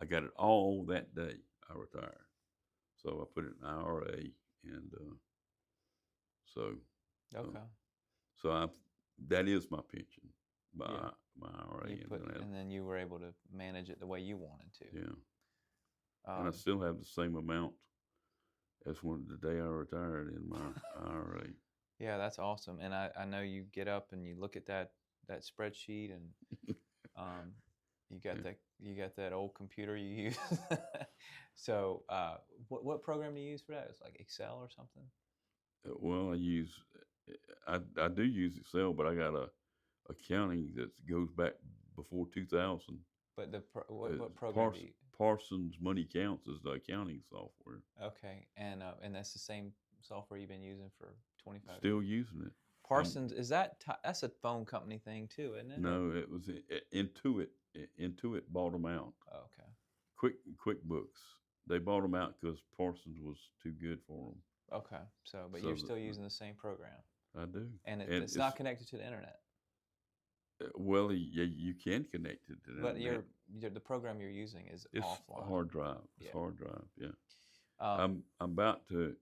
S4: I got it all that day I retired. So I put it in IRA, and so
S2: Okay.
S4: so that is my pension, my
S2: Yeah.
S4: my IRA,
S2: You put, and then you were able to manage it the way you wanted to.
S4: yeah, and I still have the same amount as when the day I retired in my IRA.
S2: Yeah, that's awesome. And I know you get up and you look at that spreadsheet, and you got that old computer you use. So what program do you use for that? It's like Excel or something?
S4: Well, I do use Excel, but I got a accounting that goes back before 2000.
S2: But what program do you?
S4: Parsons Money Counts is the accounting software.
S2: Okay, and that's the same software you've been using for 25
S4: Still
S2: years?
S4: using it.
S2: Parsons, is that's a phone company thing too, isn't it?
S4: No, it was Intuit. Intuit bought them out.
S2: Oh, okay.
S4: QuickBooks. They bought them out because Parsons was too good for them.
S2: Okay, but
S4: So
S2: you're still using the same program,
S4: I do.
S2: and it's not connected to the internet.
S4: Well, you can connect it to the
S2: But
S4: internet.
S2: the program you're using is
S4: It's
S2: offline.
S4: hard drive. It's
S2: Yeah.
S4: hard drive. Yeah.
S2: Um,
S4: I'm about to.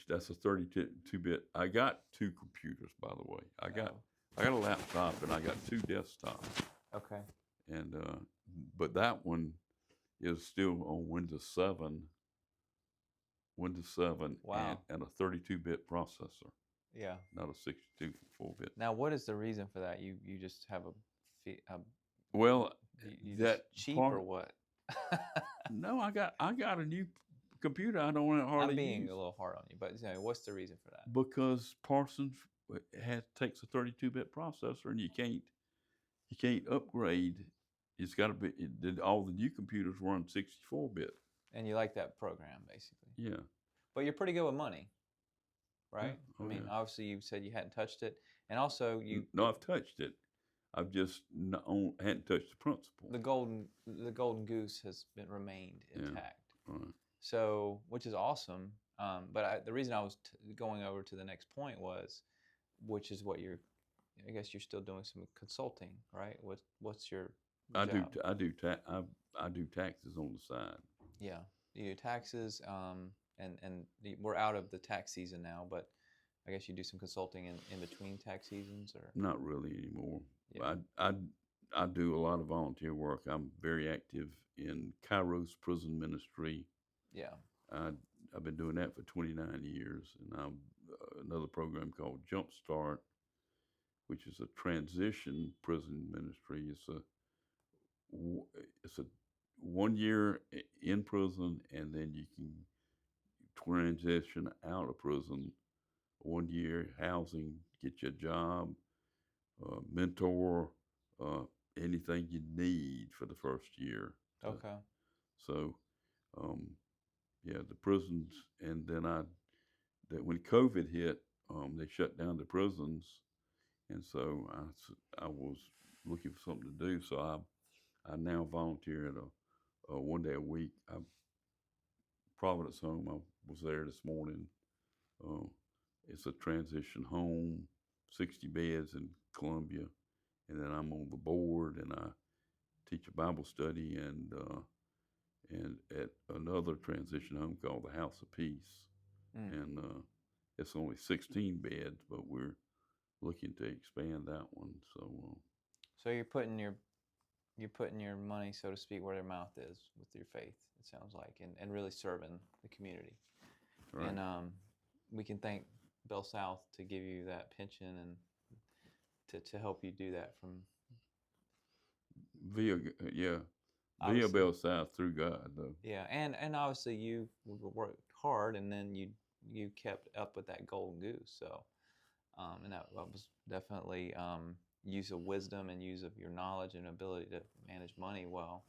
S4: That's a 32-bit. I got two computers, by the way. I got a laptop and I got two desktops.
S2: Okay.
S4: And but that one is still on Windows 7. Windows 7
S2: Wow.
S4: and a 32-bit processor,
S2: Yeah.
S4: not a 64-bit.
S2: Now, what is the reason for that? You just have
S4: Well,
S2: you
S4: that
S2: just cheap
S4: part,
S2: or what?
S4: No, I got a new computer. I don't hardly
S2: I'm being
S4: use
S2: a little hard on you, but what's the reason for that?
S4: because Parsons takes a 32-bit processor, and you can't upgrade. It's got to be all the new computers run 64-bit.
S2: And you like that program, basically.
S4: Yeah.
S2: But you're pretty good with money, right?
S4: Yeah. Oh,
S2: I mean,
S4: yeah.
S2: obviously you said you hadn't touched it, and also
S4: No, I've touched it. I've just hadn't touched the principal.
S2: the golden goose has remained intact.
S4: Right.
S2: So, which is awesome. But the reason I was going over to the next point was, which is what I guess you're still doing some consulting, right? What's your job?
S4: I do taxes on the side.
S2: Yeah, you do taxes, and we're out of the tax season now, but I guess you do some consulting in between tax seasons, or
S4: Not really anymore.
S2: Yeah.
S4: I do a lot of volunteer work. I'm very active in Kairos Prison Ministry.
S2: yeah,
S4: I I've been doing that for 29 years, and I'm another program called Jumpstart, which is a transition prison ministry. It's a 1 year in prison, and then you can transition out of prison. 1 year housing, get you a job, mentor, uh, anything you need for the first year.
S2: Okay.
S4: So, um, yeah, the prisons, and then that when COVID hit, they shut down the prisons, and so I was looking for something to do. So I now volunteer at a 1 day a week. Providence Home. I was there this morning. Uh, it's a transition home, 60 beds in Columbia, and then I'm on the board, and I teach a Bible study and at another transition home called the House of Peace, and it's only 16 beds, but we're looking to expand that one.
S2: So you're putting your money, so to speak, where their mouth is with your faith. It sounds like, and really serving the community.
S4: Right.
S2: And we can thank Bell South to give you that pension and to help you do that from
S4: via
S2: obviously.
S4: Bell South through God though.
S2: Yeah, and obviously you worked hard, and then you kept up with that golden goose. So, and that was definitely use of wisdom and use of your knowledge and ability to manage money well.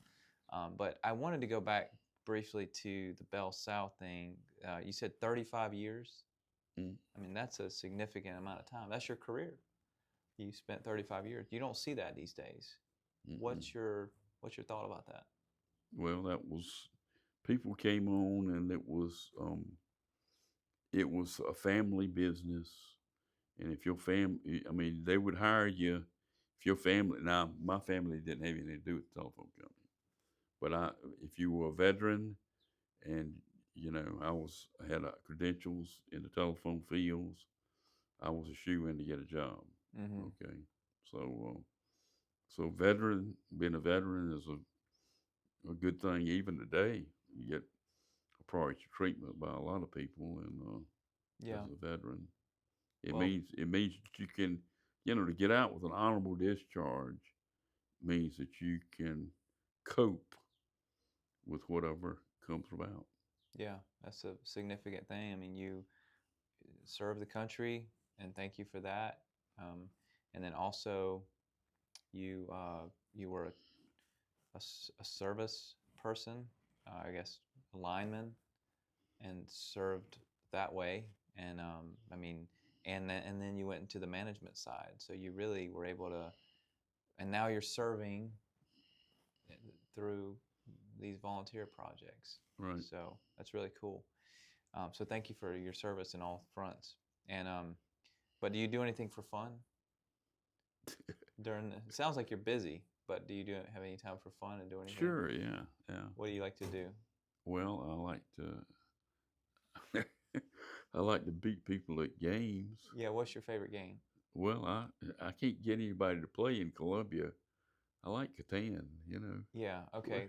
S2: But I wanted to go back briefly to the Bell South thing. You said 35 years.
S4: Mm.
S2: I mean, that's a significant amount of time. That's your career. You spent 35 years. You don't see that these days.
S4: Mm-mm.
S2: What's your thought about that?
S4: Well, that was people came on, and it was a family business. And if your family, I mean, they would hire you if your family. Now, my family didn't have anything to do with the telephone company, but if you were a veteran, and I had credentials in the telephone fields, I was a shoe-in to get a job.
S2: Mm-hmm.
S4: Okay, so being a veteran is a good thing. Even today, you get priority treatment by a lot of people, and
S2: Yeah.
S4: as a veteran, it
S2: Well,
S4: means that you can, to get out with an honorable discharge means that you can cope with whatever comes about.
S2: yeah, that's a significant thing. I mean, you serve the country, and thank you for that. And then also, you were a service person, I guess, a lineman, and served that way. And I mean, and then you went into the management side. So you really were able to, and now you're serving through these volunteer projects.
S4: Right.
S2: So that's really cool. So thank you for your service in all fronts. And but do you do anything for fun during? It sounds like you're busy, but do you have any time for fun and do anything?
S4: Sure. Yeah. Yeah.
S2: What do you like to do?
S4: Well, I like to beat people at games.
S2: Yeah. What's your favorite game?
S4: Well, I can't get anybody to play in Columbia. I like Catan.
S2: Yeah. Okay.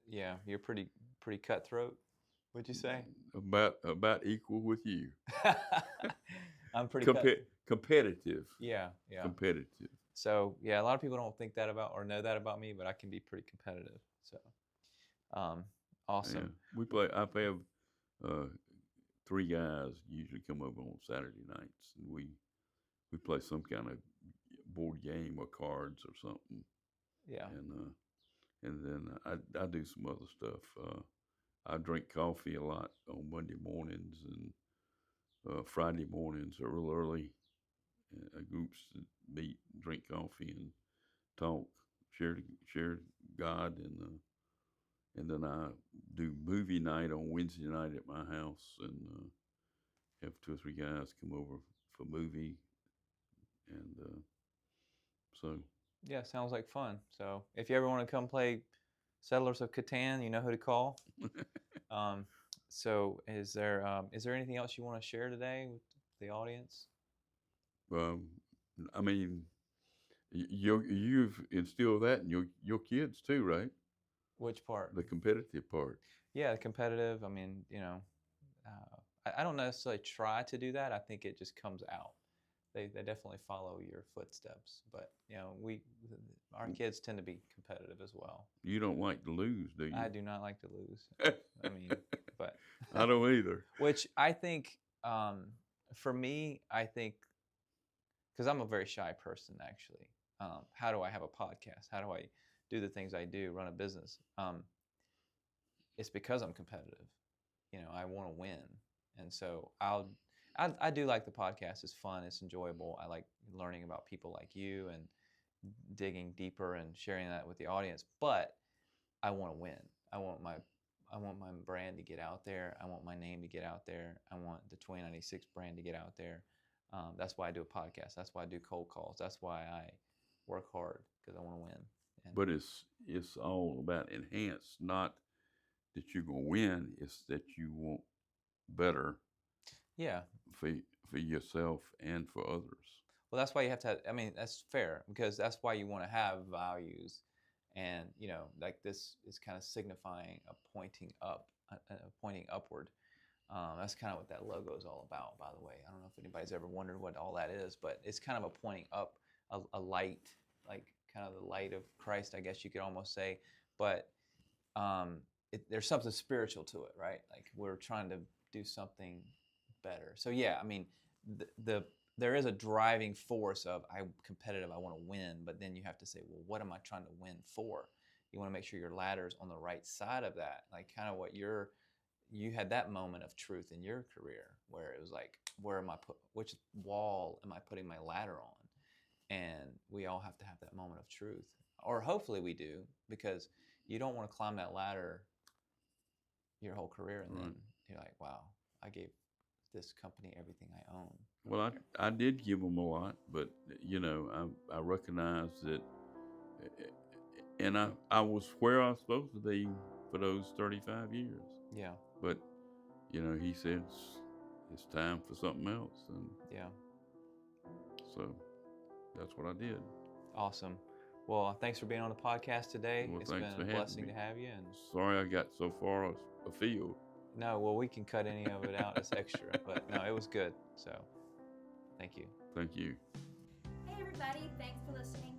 S2: Yeah. You're pretty cutthroat. Would you say?
S4: About equal with you.
S2: I'm pretty
S4: competitive.
S2: Yeah. Yeah.
S4: Competitive.
S2: So yeah, a lot of people don't think that about or know that about me, but I can be pretty competitive. So, awesome.
S4: Yeah. I have 3 guys usually come over on Saturday nights, and we play some kind of board game or cards or something.
S2: Yeah.
S4: And then I do some other stuff. I drink coffee a lot on Monday mornings, and Friday mornings are real early. Groups meet, drink coffee, and talk, share God, and then I do movie night on Wednesday night at my house, and have 2 or 3 guys come over for movie, and so.
S2: Yeah, sounds like fun. So if you ever want to come play Settlers of Catan, you know who to call. So is there anything else you want to share today with the audience?
S4: I mean, you've instilled that in your kids too, right?
S2: Which part?
S4: The competitive part.
S2: Yeah, competitive. I mean, I don't necessarily try to do that. I think it just comes out. They definitely follow your footsteps. But our kids tend to be competitive as well.
S4: You don't like to lose, do you?
S2: I do not like to lose. I mean, but
S4: I don't either.
S2: which I think, for me, I think, because I'm a very shy person, actually. How do I have a podcast? How do I do the things I do, run a business? It's because I'm competitive. I want to win, and so I do like the podcast. It's fun. It's enjoyable. I like learning about people like you and digging deeper and sharing that with the audience. But I want to win. I want my brand to get out there. I want my name to get out there. I want the 2096 brand to get out there. That's why I do a podcast. That's why I do cold calls. That's why I work hard, because I want to win.
S4: But it's all about enhance, not that you're gonna win. It's that you want better.
S2: Yeah.
S4: For yourself and for others.
S2: Well, that's why you have to have, I mean, that's fair, because that's why you want to have values. And, like this is kind of signifying a pointing up, pointing upward. That's kind of what that logo is all about, by the way. I don't know if anybody's ever wondered what all that is, but it's kind of a pointing up, a light, like kind of the light of Christ, I guess you could almost say. But there's something spiritual to it, right? Like we're trying to do something better. So yeah, I mean, there is a driving force of I'm competitive, I want to win, but then you have to say, well, what am I trying to win for? You want to make sure your ladder's on the right side of that, like kind of what you had that moment of truth in your career where it was like, which wall am I putting my ladder on? And we all have to have that moment of truth, or hopefully we do, because you don't want to climb that ladder your whole career and then you're like, wow, I gave this company everything I own.
S4: Well, I did give them a lot, but I recognize that, and I was where I was supposed to be for those 35 years.
S2: Yeah.
S4: But he said it's time for something else, and
S2: yeah.
S4: So that's what I did.
S2: Awesome. Well, thanks for being on the podcast today.
S4: Well,
S2: it's been a blessing to have you. And
S4: sorry I got so far afield.
S2: No, well, we can cut any of it out as extra, but no, it was good. So, thank you.
S4: Thank you.
S1: Hey everybody, thanks for listening